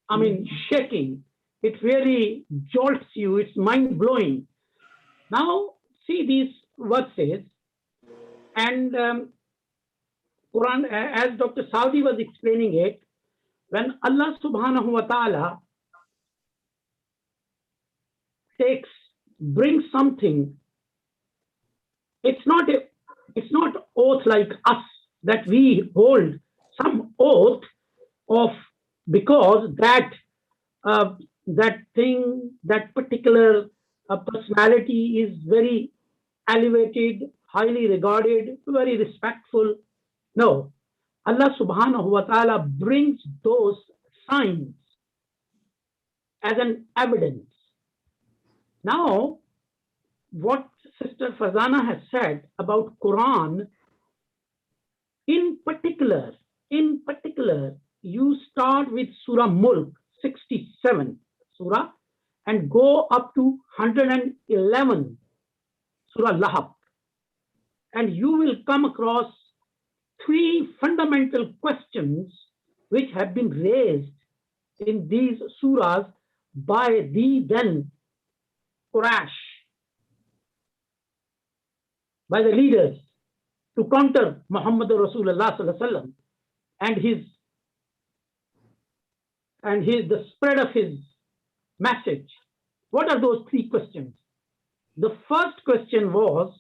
I mean, shaking. It really jolts you. It's mind blowing. Now see these verses, and Quran, as Dr. Saudi was explaining it, when Allah subhanahu wa ta'ala brings something, it's not oath like us, that we hold some oath of, because that thing, that particular personality is very elevated, highly regarded, very respectful. No, Allah subhanahu wa ta'ala brings those signs as an evidence. Now, what Sister Fazana has said about Quran, in particular, you start with Surah Mulk, 67 Surah, and go up to 111 Surah Lahab, and you will come across three fundamental questions which have been raised in these surahs by the then Quraysh, by the leaders, to counter Muhammad Rasulullah sallallahu alaihi wasallam and the spread of his message. What are those three questions? The first question was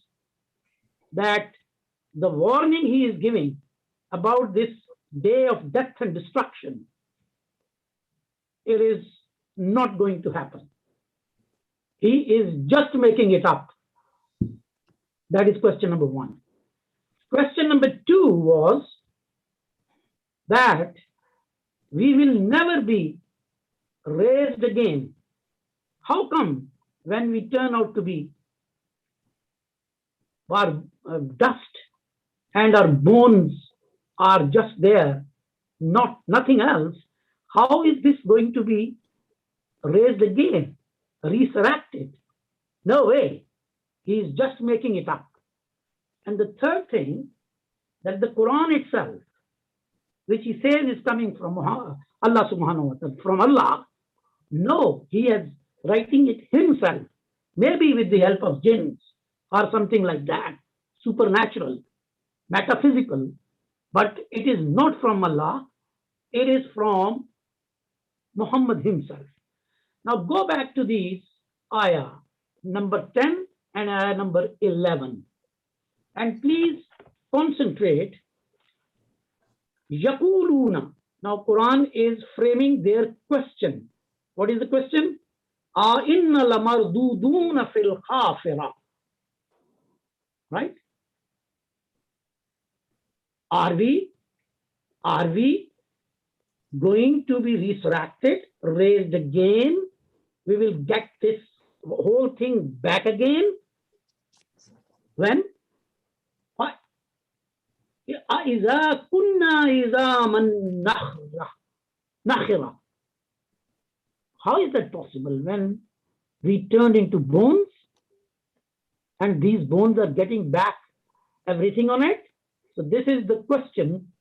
that the warning he is giving about this day of death and destruction, it is not going to happen. He is just making it up. That is question number one. Question number two was that we will never be raised again. How come when we turn out to be our dust and our bones are just there, nothing else, how is this going to be raised again, resurrected? No way. He is just making it up. And the third thing, that the Quran itself, which he says is coming from Allah subhanahu wa ta'ala, from Allah, no, he has writing it himself, maybe with the help of jinns or something like that, supernatural, metaphysical, but it is not from Allah, it is from Muhammad himself. Now go back to these ayah number 10 and ayah number 11. And please concentrate. Yaquluna. Now Quran is framing their question. What is the question? A inna lamarduduna fil khafira. Right? Are we going to be resurrected, raised again? We will get this whole thing back again? When? إِذَا كُنَّا إِذَامًا نَخِرًا. How is that possible when we turned into bones and these bones are getting back everything on it? So this is the question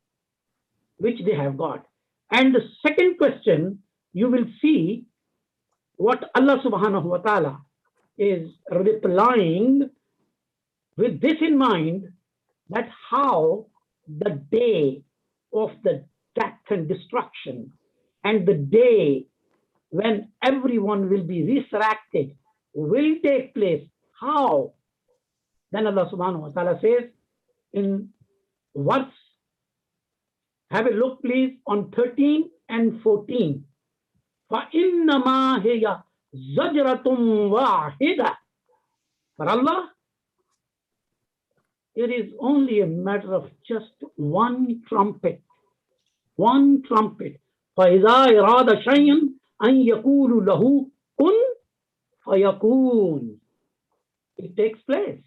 which they have got. And the second question, you will see what Allah subhanahu wa ta'ala is replying with this in mind, that how the day of the death and destruction and the day when everyone will be resurrected will take place. How? Then Allah subhanahu wa ta'ala says in verse, have a look please on 13 and 14. فَإِنَّمَا هِيَ زَجْرَةٌ وَاحِدَةٌ. For Allah, it is only a matter of just one trumpet. One trumpet. فَإِذَا إِرَادَ شَيْءًا أَنْ يَقُولُ لَهُ كُنْ فَيَكُونُ. It takes place.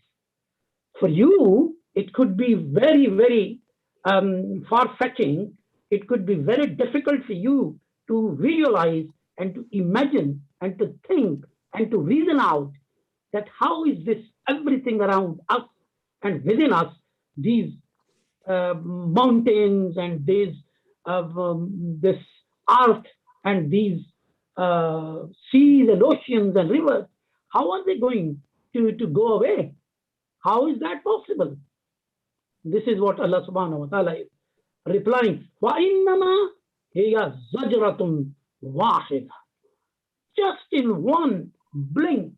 For you, it could be very, very far-fetching. It could be very difficult for you to visualize and to imagine and to think and to reason out that how is this everything around us and within us, these mountains and these this earth and these seas and oceans and rivers, how are they going to go away? How is that possible? This is what Allah subhanahu wa ta'ala is replying. وَإِنَّمَا هِيَ زَجْرَةٌ وَاحِدَةٌ. Just in one blink,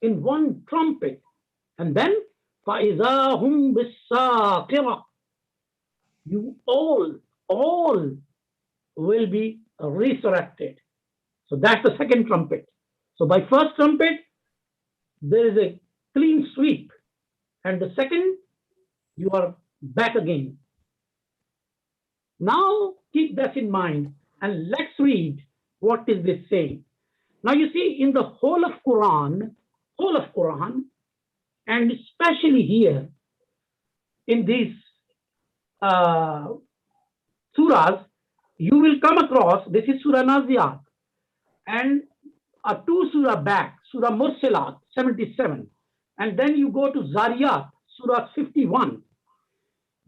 in one trumpet. And then فَإِذَا هُمْ بِالسَّاقِرَةِ. You all will be resurrected. So that's the second trumpet. So by first trumpet, there is a clean sweep. And the second, you are back again. Now keep that in mind and let's read what is this saying. Now you see in the whole of Quran, and especially here in these surahs, you will come across, this is Surah Naziyat, and two surah back, Surah Mursalat, 77, and then you go to Zariyat, Surah 51.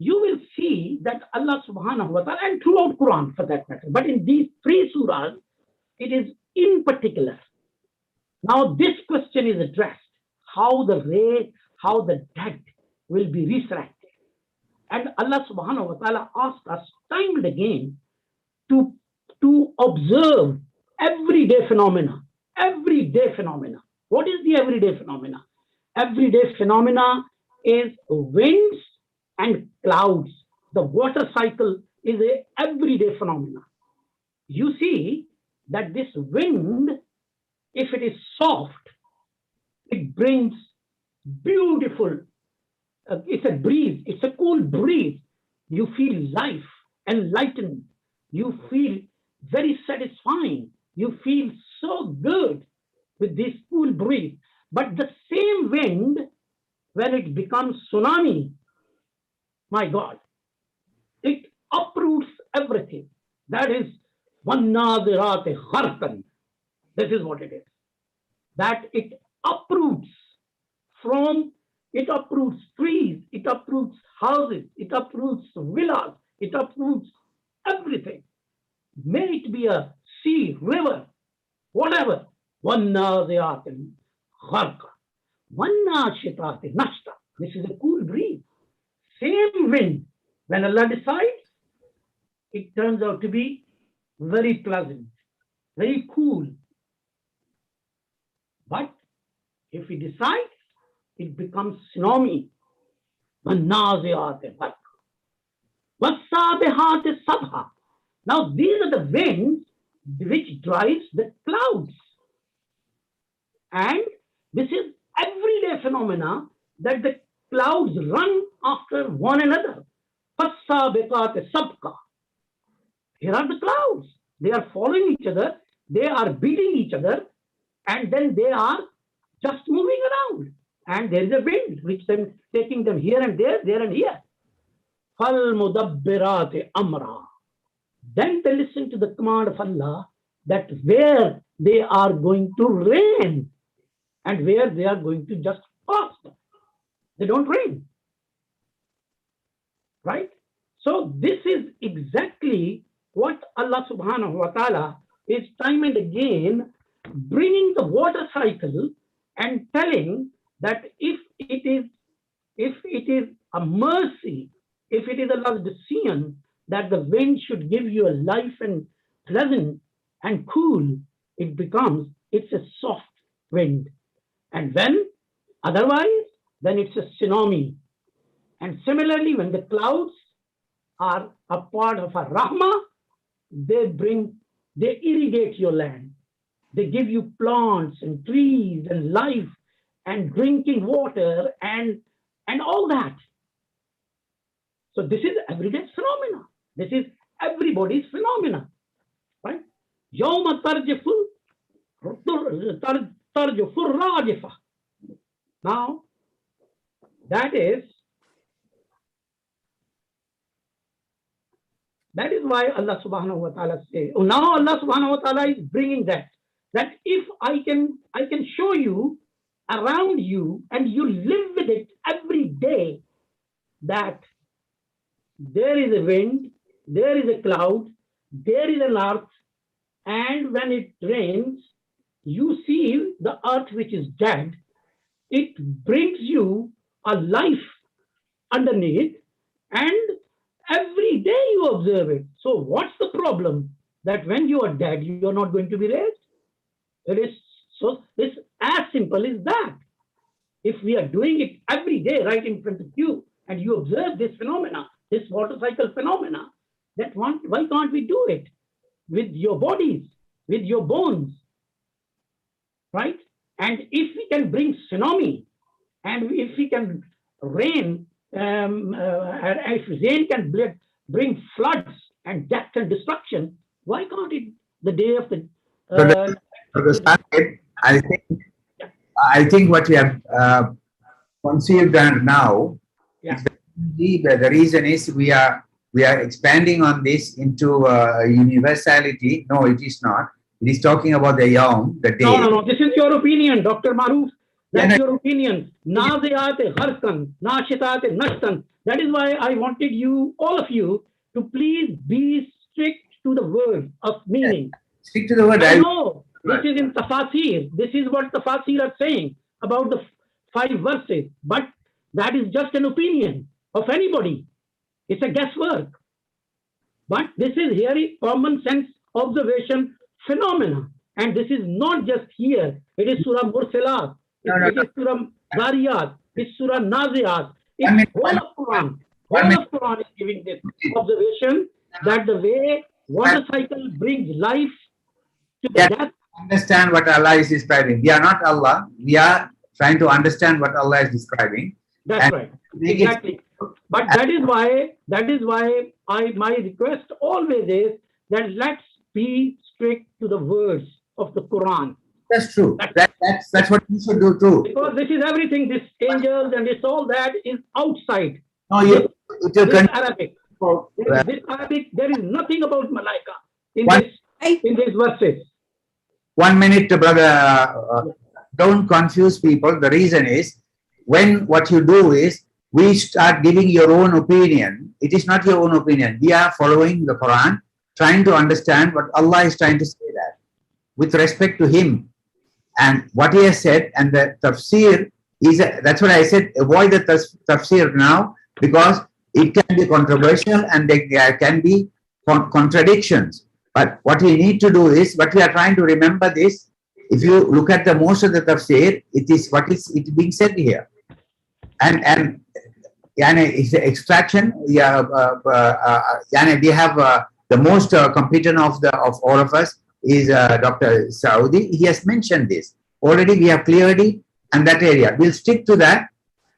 You will see that Allah subhanahu wa ta'ala, and throughout Quran for that matter, but in these three surahs, it is in particular. Now this question is addressed, how the dead will be resurrected. And Allah subhanahu wa ta'ala asked us time and again to observe everyday phenomena. Everyday phenomena. What is the everyday phenomena? Everyday phenomena is winds and clouds. The water cycle is an everyday phenomena. You see that this wind, if it is soft, it brings beautiful, it's a breeze, it's a cool breeze. You feel life enlightened. You feel very satisfying. You feel so good with this cool breeze. But the same wind, when it becomes tsunami, my God, it uproots everything. That is وَالنَّاظِرَاتِ غَرْقًا. This is what it is. That it uproots trees, it uproots houses, it uproots villas, it uproots everything. May it be a sea, river, whatever. وَالنَّازِعَاتِ غَرْقًا وَالنَّاشِطَاتِ نَشْطًا. This is a cool breeze. Same wind. When Allah decides, it turns out to be very pleasant, very cool. But if He decides, it becomes tsunami. وَالنَّازِعَاتِ غَرْقًا وَالسَّابِحَاتِ سَبْحًا. Now these are the winds which drives the clouds. And this is everyday phenomena that the clouds run after one another. فَالسَّابِقَاتِ سَبْقًا. Here are the clouds. They are following each other. They are beating each other. And then they are just moving around. And there is a wind which is taking them here and there and here. فَالْمُدَبِّرَاتِ أَمْرًا. Then they listen to the command of Allah that where they are going to rain and where they are going to just fast. They don't rain. Right? So this is exactly what Allah subhanahu wa ta'ala is time and again bringing the water cycle and telling that if it is a mercy, if it is Allah's decision that the wind should give you a life and pleasant and cool, it's a soft wind. And when otherwise, then it's a tsunami. And similarly, when the clouds are a part of a rahmah, they irrigate your land. They give you plants and trees and life and drinking water and all that. So this is everyday phenomena. This is everybody's phenomena, right? يَوْمَ تَرْجِفُ الرَّاجِفَةُ. Now, that is why Allah subhanahu wa ta'ala says, now Allah subhanahu wa ta'ala is bringing that if I can show you around you and you live with it every day, that there is a wind, there is a cloud, there is an earth, and when it rains, you see the earth which is dead, it brings you a life underneath, and every day you observe it. So what's the problem? That when you are dead, you are not going to be raised? It's as simple as that. If we are doing it every day right in front of you, and you observe this phenomena, this water cycle phenomena, why can't we do it with your bodies, with your bones, right? And if we can bring tsunami, and if we can rain, if rain can bring floods and death and destruction, why can't it the day of the I think what we have conceived now, yeah. the reason is we are expanding on this into universality. No, it is not. It is talking about the Yawm, the day. No. This is your opinion, Dr. Maruf. That's your opinion. Naziate gharqan, nashitate nashtan. That is why I wanted you, all of you, to please be strict to the word of meaning. Stick to the word. I know this is in Tafasir. This is what Tafasir are saying about the 5 verses. But that is just an opinion of anybody. It's a guesswork. But this is here common sense observation phenomena. And this is not just here. It is Surah Mursalat. It is Surah Zariyat. It's Surah Naziat. It's whole of Quran. Whole of Quran is giving this observation that the way water cycle brings life to the death. Understand what Allah is describing. We are not Allah. We are trying to understand what Allah is describing. That's right. Exactly. But that is why my request always is that let's be strict to the words of the Quran. That's true. That's what we should do too. Because this is everything, this angels and this all that is outside. No, this Arabic. This Arabic, there is nothing about Malaika in these verses. 1 minute, brother. Don't confuse people. The reason is, when what you do is, we start giving your own opinion. It is not your own opinion. We are following the Quran, trying to understand what Allah is trying to say that, with respect to Him. And what he has said, and the tafsir is, that's what I said, avoid the tafsir now, because it can be controversial and there can be contradictions. But what we need to do is, what we are trying to remember this, if you look at the most of the tafsir, it is what is it being said here. And it's the extraction. Yeah, we have the most competent of all of us is Dr. Saudi. He has mentioned this already. We have cleared it, and that area we'll stick to that,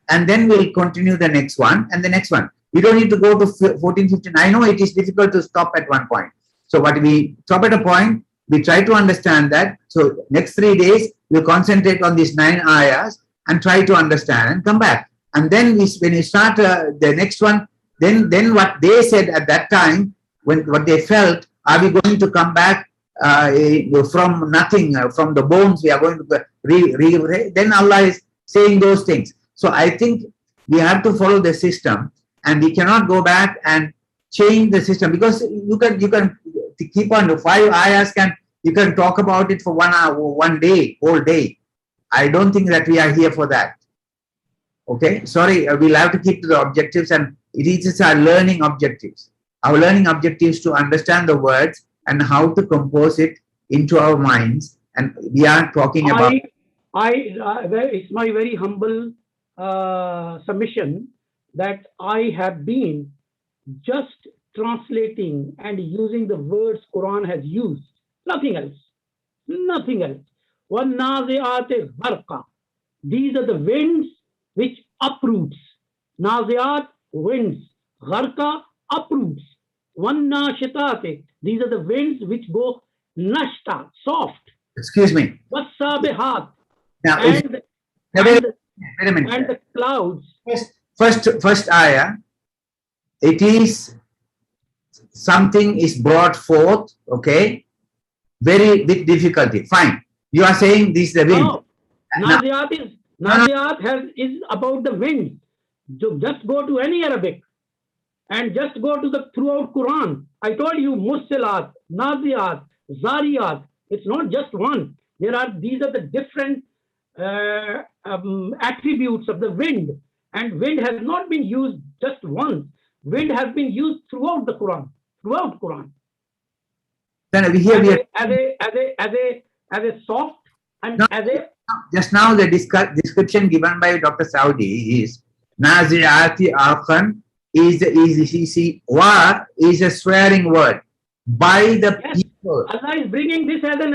and then we'll continue the next one and the next one. We don't need to go to 14, 15. I know it is difficult to stop at one point. So what we stop at a point, we try to understand that. So next 3 days we'll concentrate on these 9 ayahs and try to understand and come back. And then when we start the next one, then what they said at that time, what they felt, are we going to come back from nothing, from the bones, we are going to then Allah is saying those things. So I think we have to follow the system, and we cannot go back and change the system, because you can keep on 5 ayahs, you can talk about it for 1 hour, 1 day, whole day. I don't think that we are here for that. Okay, sorry, we'll have to keep to the objectives, and it is our learning objectives. Our learning objectives to understand the words and how to compose it into our minds. And we are talking about. It's my very humble submission that I have been just translating and using the words Quran has used. Nothing else. Nothing else. وَالنَّازِعَاتِ غَرْقًا. These are the winds which uproots. Naziat, winds. Gharqa, uproots. وَالنَّاشِطَاتِ. These are the winds which go nashta, soft. Excuse me. وَالسَّابِحَات. Now, And wait a minute. And the clouds. First ayah, it is something is brought forth, okay, very with difficulty. Fine. You are saying this is the wind. No. Naziat is about the wind. Just go to any Arabic and just go to the throughout Quran. I told you Musilat, Naziat, Zariyat. It's not just one. These are the different attributes of the wind. And wind has not been used just once. Wind has been used throughout the Quran. Throughout Quran. Then As a soft and no, as a. Just now the description given by Dr. Saudi is Naziati Arfan is a swearing word by the people. Allah is bringing this as an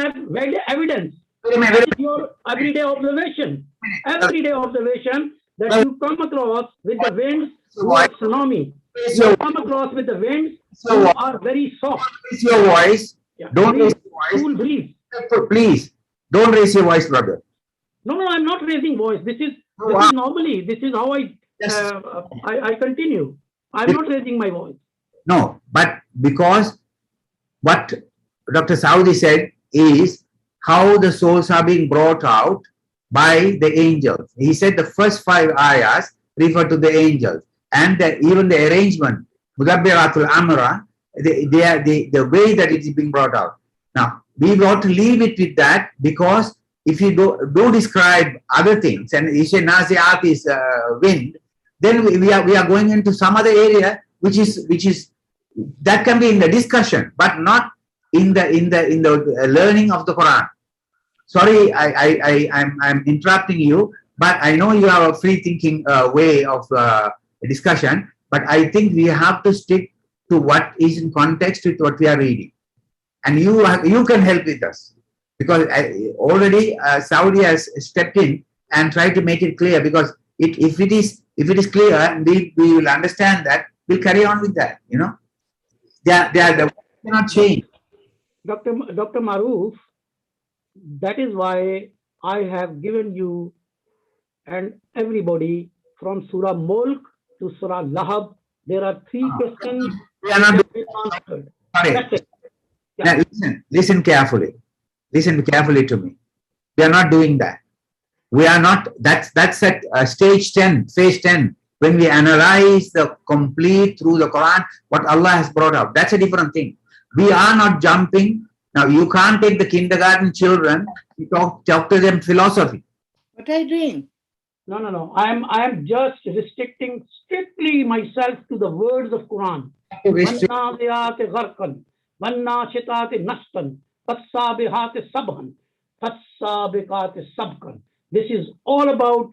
evidence. Wait Your everyday observation. Everyday observation that you come across with the winds who are tsunami. You come across with the winds who are very soft. Raise your voice. Yeah. Don't raise your voice. Cool breeze. Please, don't raise your voice, brother. No, I'm not raising voice. This is normally. This is how I continue. I'm not raising my voice. No, but because what Dr. Saudi said is how the souls are being brought out by the angels. He said the first 5 ayahs refer to the angels, and even the arrangement, Mudabbiratul Amra, the way that it is being brought out. Now, we want to leave it with that, because if you do describe other things, and you say Naziat is wind, then we are going into some other area which is that can be in the discussion, but not in the learning of the Quran. Sorry, I'm interrupting you, but I know you have a free thinking way of discussion, but I think we have to stick to what is in context with what we are reading, and you can help with us, because already Saudi has stepped in and tried to make it clear, because if it is clear and we will understand that, we'll carry on with that, you know. They cannot change. Dr. Maroof, that is why I have given you and everybody from Surah Mulk to Surah Lahab. There are 3 questions. We are not answered. Sorry. Now, listen carefully. Listen carefully to me. We are not doing that. We are not. That's at stage 10, phase 10. When we analyze the complete through the Quran, what Allah has brought out. That's a different thing. We are not jumping. Now, you can't take the kindergarten children and talk to them philosophy. What are you doing? No. I am just restricting strictly myself to the words of Quran. وَالنَّازِعَاتِ غَرْقًا وَالنَّاشِطَاتِ نَشْطًا فَالسَّابِحَاتِ سَبْحًا فَالسَّابِقَاتِ سَبْقًا. This is all about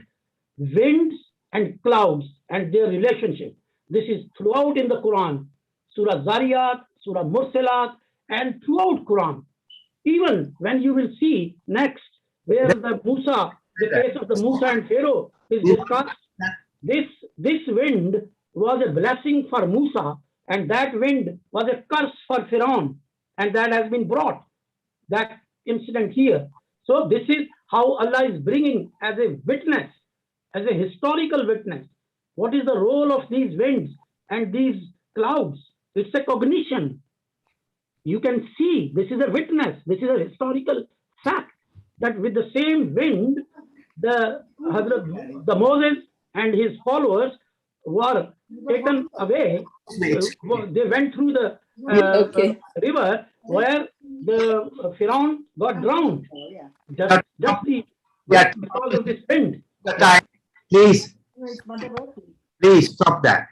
winds and clouds and their relationship. This is throughout in the Quran. Surah Zariyat, Surah Mursalat, and throughout Quran. Even when you will see next, where the Musa, the case of the Musa and Pharaoh is discussed, this wind was a blessing for Musa, and that wind was a curse for Pharaoh, and that has been brought, that incident here. So this is how Allah is bringing as a witness, as a historical witness. What is the role of these winds and these clouds? It's a cognition. You can see, this is a witness, this is a historical fact, that with the same wind, the Moses and his followers were taken away. They went through the river where the Pharaoh got drowned. Just because of this wind. Please stop that.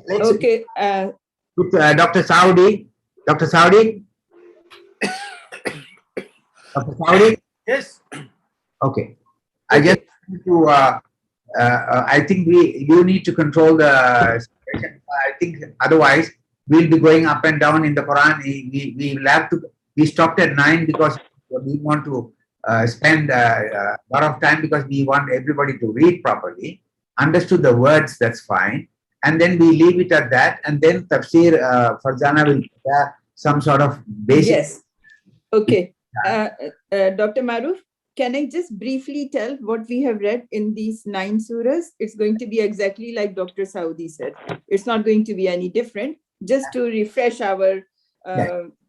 Okay. Dr. Saudi. Dr. Saudi? Dr. Saudi? Yes. Okay. I just want to, I think you need to control the situation. I think otherwise we'll be going up and down in the Quran. We will have to, we stopped at 9 because we want to spend a lot of time because we want everybody to read properly, understood the words, that's fine. And then we leave it at that. And then Tafsir Farzana will prepare some sort of basic. Yes. Okay. Dr. Maruf, can I just briefly tell what we have read in these 9 surahs? It's going to be exactly like Dr. Saudi said. It's not going to be any different, just to refresh our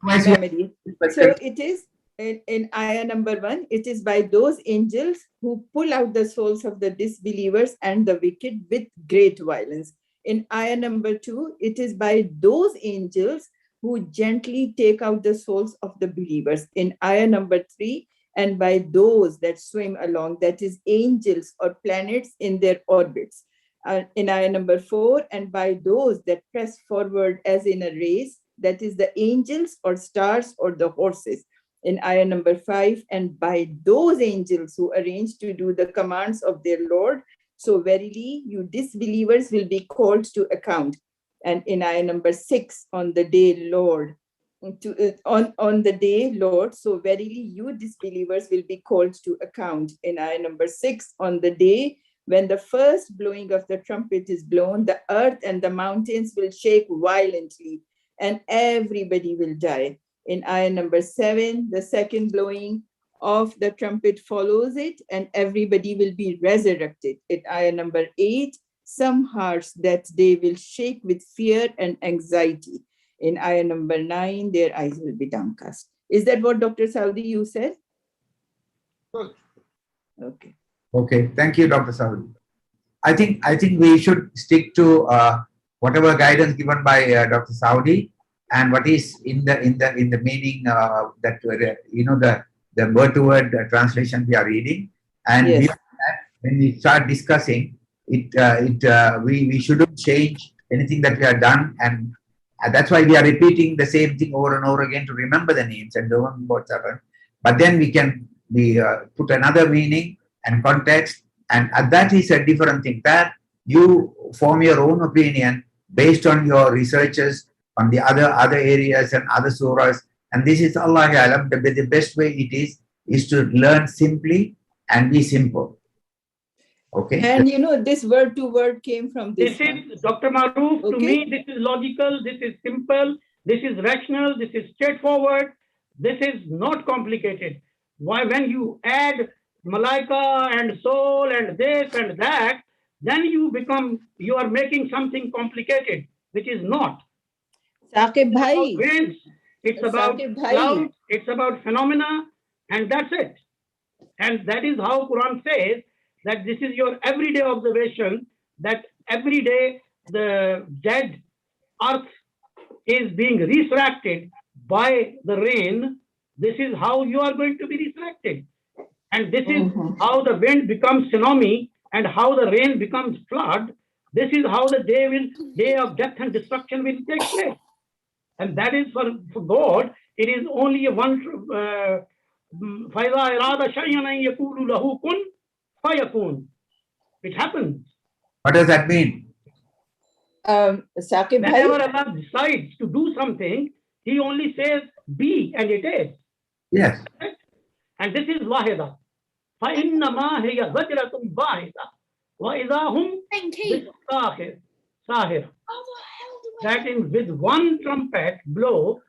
memory. So it is in ayah number 1, it is by those angels who pull out the souls of the disbelievers and the wicked with great violence. In ayah number 2, it is by those angels who gently take out the souls of the believers. In ayah number 3, and by those that swim along, that is angels or planets in their orbits. In ayah number 4, and by those that press forward as in a race, that is the angels or stars or the horses. In ayah number 5, and by those angels who arrange to do the commands of their Lord, so verily you disbelievers will be called to account. And in ayah number 6, on the day Lord, on the day Lord, so verily you disbelievers will be called to account. In ayah number 6, on the day when the first blowing of the trumpet is blown, the earth and the mountains will shake violently, and everybody will die. In ayah number 7, the second blowing of the trumpet follows it, and everybody will be resurrected. In ayah number 8, some hearts that day will shake with fear and anxiety. In ayah number 9, their eyes will be downcast. Is that what Dr. Saudi you said? Good. Okay. Okay, thank you, Dr. Saudi. I think we should stick to whatever guidance given by Dr. Saudi and what is in the meaning that the word to word translation we are reading. And yes. beyond that, when we start discussing it, we shouldn't change anything that we have done, and that's why we are repeating the same thing over and over again to remember the names and don't whatever. But then we can put another meaning and context, and that is a different thing. That you form your own opinion based on your researches on the other areas and other surahs. And this is Allah Alam, the best way it is to learn simply and be simple. Okay. And this word to word came from this. This is Dr. Maruf. Okay. To me, this is logical, this is simple, this is rational, this is straightforward, this is not complicated. Why, when you add Malaika and soul and this and that, then you are making something complicated, which is not. Saqib bhai. Winds, it's about clouds, it's about phenomena, and that's it. And that is how Quran says that this is your everyday observation, that every day the dead earth is being resurrected by the rain, this is how you are going to be resurrected. And this is how the wind becomes tsunami and how the rain becomes flood. This is how the day of death and destruction will take place. And that is for God, it is only a one. فَإِذَا أَرَادَ شَيْئًا أَن يَقُولُ لَهُ كُن فَيَكُونُ. It happens. What does that mean? Saqib Whenever bhai, Allah decides to do something, He only says be, and it is. Yes. And this is wahida. فَإِنَّمَا هِيَ زَجْرَةٌ وَاحِدَةٌ وَإِذَا هُمْ بِالسَّاهِرِ. That is, with one trumpet blow,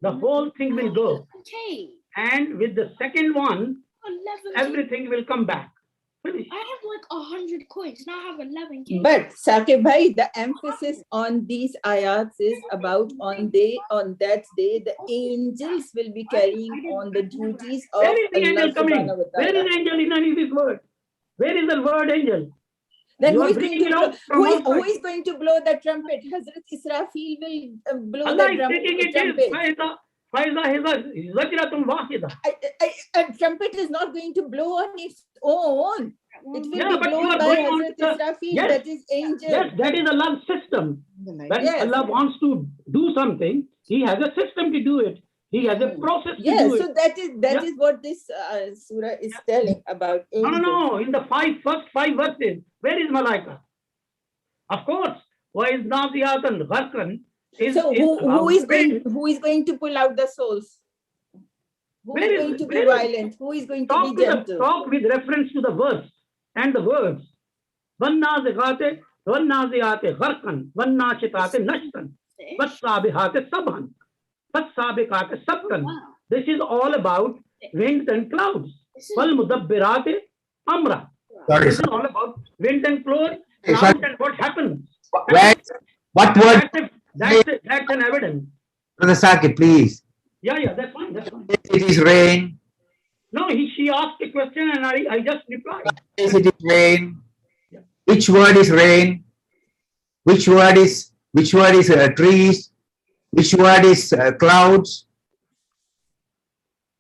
the whole thing will go. And with the second one, everything will come back. Finish. I have like 100 coins. Now I have 11K. but Saqib bhai, the emphasis on these ayats is about on that day, the angels will be carrying on the duties of Where is the Allah angel coming? subhanahu wa Where ta'ala. is angel in any of this word? Where is the word angel? Then You who are is going bringing to it blow, out from who outside. is going to blow the trumpet? Hazrat Israfil will blow Allah the is taking it trumpet. is Zajratun Wahida. A trumpet is not going to blow on its own. It will Yeah, be but you blown are by going on Hazrat to the- Israfil, Yes. that is angel. Yes, that is Allah's system. When Yes. Allah wants to do something, He has a system to do it. He has a process to Yes, do so it. that is Yeah. what this surah is telling about No, angels. no, in the first five verses, where is Malaika? Of course, why is Naziyatan Gharkan So who about is wind. going to pull out the souls? Who Where is is- going to be where is- violent? Who is going to be gentle? Talk with reference to the verse and the words. وَالنَّازِغَاتِ وَالنَّازِيَاتِ غَرْقًا وَالنَّاشِطَاتِ نَشْطًا وَالسَّابِحَاتِ سَبْحًا فَالسَّابِقَاتِ سَبْقًا. This is all about winds and clouds. وَالْمُدَبِّرَاتِ أَمْرًا. Sorry, This is sir. all about wind and clouds Sorry. and what happens. Where, what word? That's an evidence. Brother Saqib, please. Yeah, that's fine, that's fine. It is rain. No, she asked a question and I just replied. Yes, it is rain. Which word is rain? Which word is trees? Which word is clouds?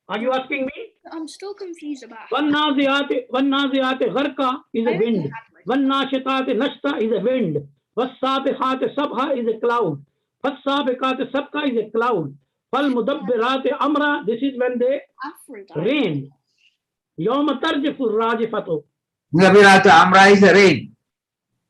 Are you asking me? I'm still confused about وَالنَّازِعَاتِ غَرْقًا is a wind. وَالنَّاشِطَاتِ نَشْطًا is a wind. وَالسَّابِحَاتِ سَبْحًا is a cloud. فَالسَّابِقَاتِ سَبْقًا is a cloud. فَالْمُدَبِّرَاتِ أَمْرًا, this is when they Aphrodite. rain. يَوْمَ تَرْجِفُ الرَّاجِفَةُ. Mudabbirata Amra is the rain.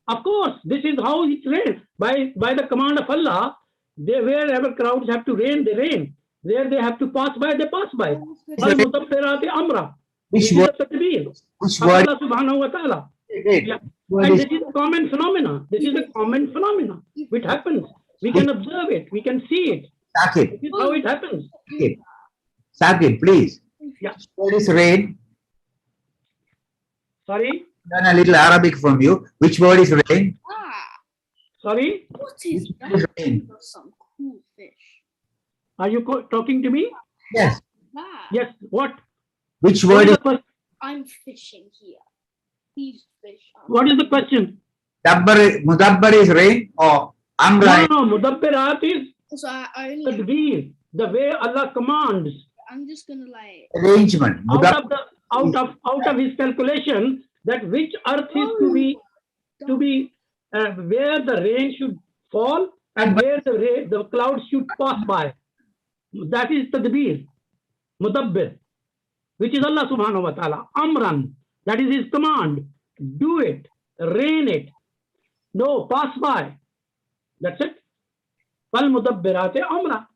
Of course, this is how it rains. By the command of Allah, wherever crowds have to rain, they rain. Where they have to pass by, they pass by. وَالْمُدَبِّرَاتِ أَمْرًا. This Which is word? the tadbir Which of word? Allah subhanahu wa ta'ala. Rain. Yeah. Word And is- this is a common phenomena. This is a common phenomena. Which happens. We can observe it. We can see it. Saqib, This is how it happens. Saqib, please. Yeah. Word is rain. Sorry? Learn a little Arabic from you. Which word is rain? Sorry? What is Which word is that? rain? Some cool fish. Are you talking to me? Yes. That. Yes. What? Which What word is is the question? I'm fishing here. These fish are. What is the question? Mudabbar is rain or Amra? No. Mudabbirat is So I only. tadbir, the way Allah commands. I'm just gonna like. Arrangement. Out of his calculation that which earth is to be where the rain should fall and where the clouds should pass by. That is tadbir, mudabbir, which is Allah subhanahu wa ta'ala. Amran, that is his command. Do it, rain it. No, pass by. That's it. Fal mudabbirate amra.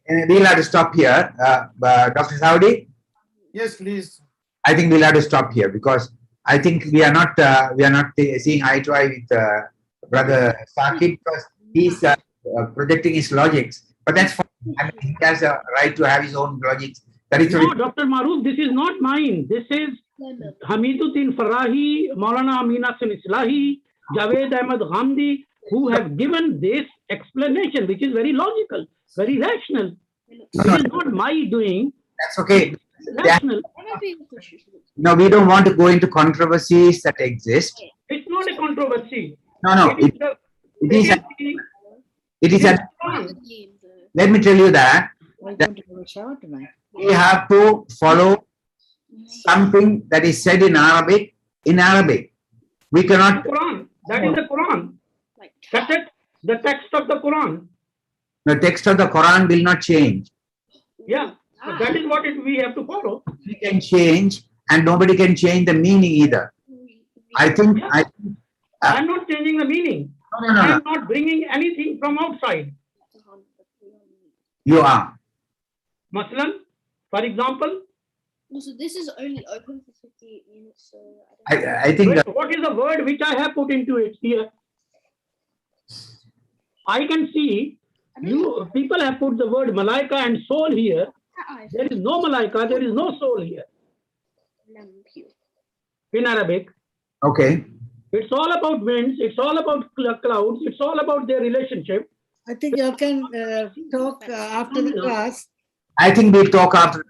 We'll have to stop here. Dr. Saudi, Yes, please. I think we'll have to stop here because I think we are not seeing eye to eye with Brother Saqib because he's projecting his logics. But that's fine. I mean, he has a right to have his own logics. That is No, Dr. Maruf, this is not mine. This is Hamiduddin Farahi, Maulana Amina Sin Islahi, Javed Ahmad Ghamdi, who have given this explanation, which is very logical, very rational. This is not my doing. that's okay. Rational. No, we don't want to go into controversies that exist. It's not a controversy. No, It is it is. Let me tell you that Why don't you have a shower tonight? We have to follow something that is said in Arabic. We cannot. The Quran. That is the Quran. Like That's it. The text of the Quran. The text of the Quran will not change. Yeah. So that is what we have to follow. We can change, and nobody can change the meaning either. I think. Yeah. I'm not changing the meaning. No. I'm not bringing anything from outside. You are. Maslan, for example, No, so this is only open for 58 minutes, so I think. what is the word which I have put into it here? I can see you people have put the word malaika and soul here. There is no malaika, there is no soul here in Arabic. Okay. It's all about winds, it's all about clouds, it's all about their relationship. I think you can talk after the class. I think we'll talk after.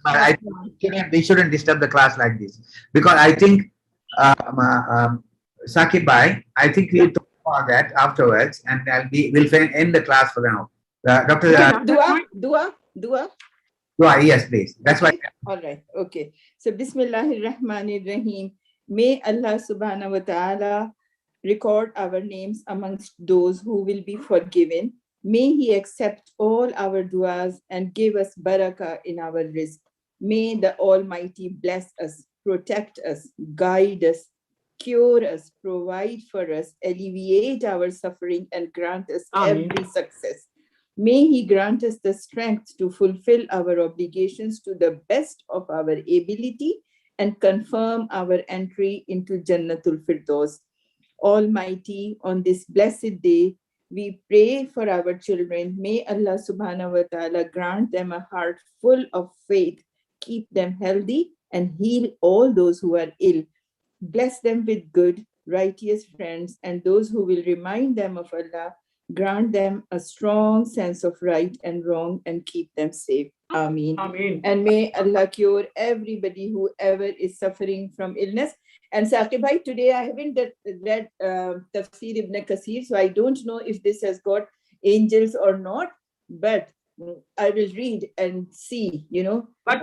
We shouldn't disturb the class like this, because I think Sakib Bhai, I think we'll talk about that afterwards, and we'll end the class for now. Dr. Dua. Yes, please. That's why. All right. Okay. So Bismillahirrahmanirrahim. May Allah subhanahu wa ta'ala record our names amongst those who will be forgiven. May He accept all our du'as and give us barakah in our rizq. May the Almighty bless us, protect us, guide us, cure us, provide for us, alleviate our suffering, and grant us every success. May He grant us the strength to fulfill our obligations to the best of our ability and confirm our entry into Jannatul Firdaus. Almighty, on this blessed day, we pray for our children. May Allah subhanahu wa ta'ala grant them a heart full of faith, keep them healthy, and heal all those who are ill. Bless them with good, righteous friends, and those who will remind them of Allah. Grant them a strong sense of right and wrong and keep them safe. Ameen. Ameen. And may Allah cure everybody whoever is suffering from illness. And Saqib Bhai, today I haven't read Tafsir Ibn Kathir, so I don't know if this has got angels or not, but I will read and see, But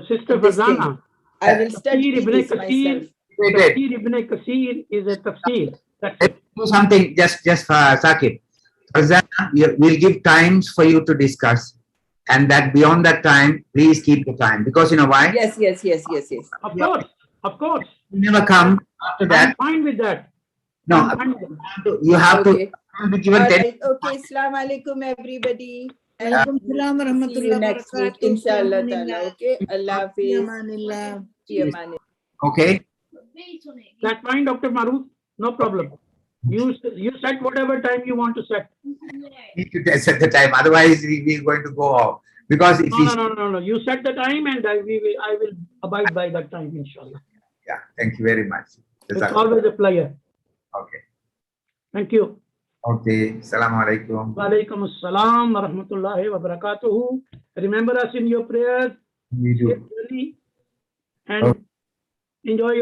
Sister this thing. Fazana, I will study this myself. Tafsir Ibn Kathir is a tafsir. That's it. Do something, just Sakib. We'll give times for you to discuss, and that beyond that time, please keep the time, because you know why? Yes. Of course. You never come after that. I'm fine with that. No, you have to be given 10. Right. Okay, Assalamu alaikum everybody. And Walaikum salam wa see rahmatullahi you wa next week, barakatuh. inshallah ta'ala. Okay, Allah Fi Hafiz. amanillah. Fi amanillah. Okay. That's fine, Dr. Maruf. No problem. You set whatever time you want to set. Need to set the time, otherwise we're going to go off. Because if No. You set the time, and I will abide by that time, inshallah. Yeah, thank you very much. It's always a pleasure. Okay. Thank you. Okay. Assalamu alaikum. Wa alaikum assalam wa rahmatullahi wa barakatuhu. Remember us in your prayers. We do. And enjoy your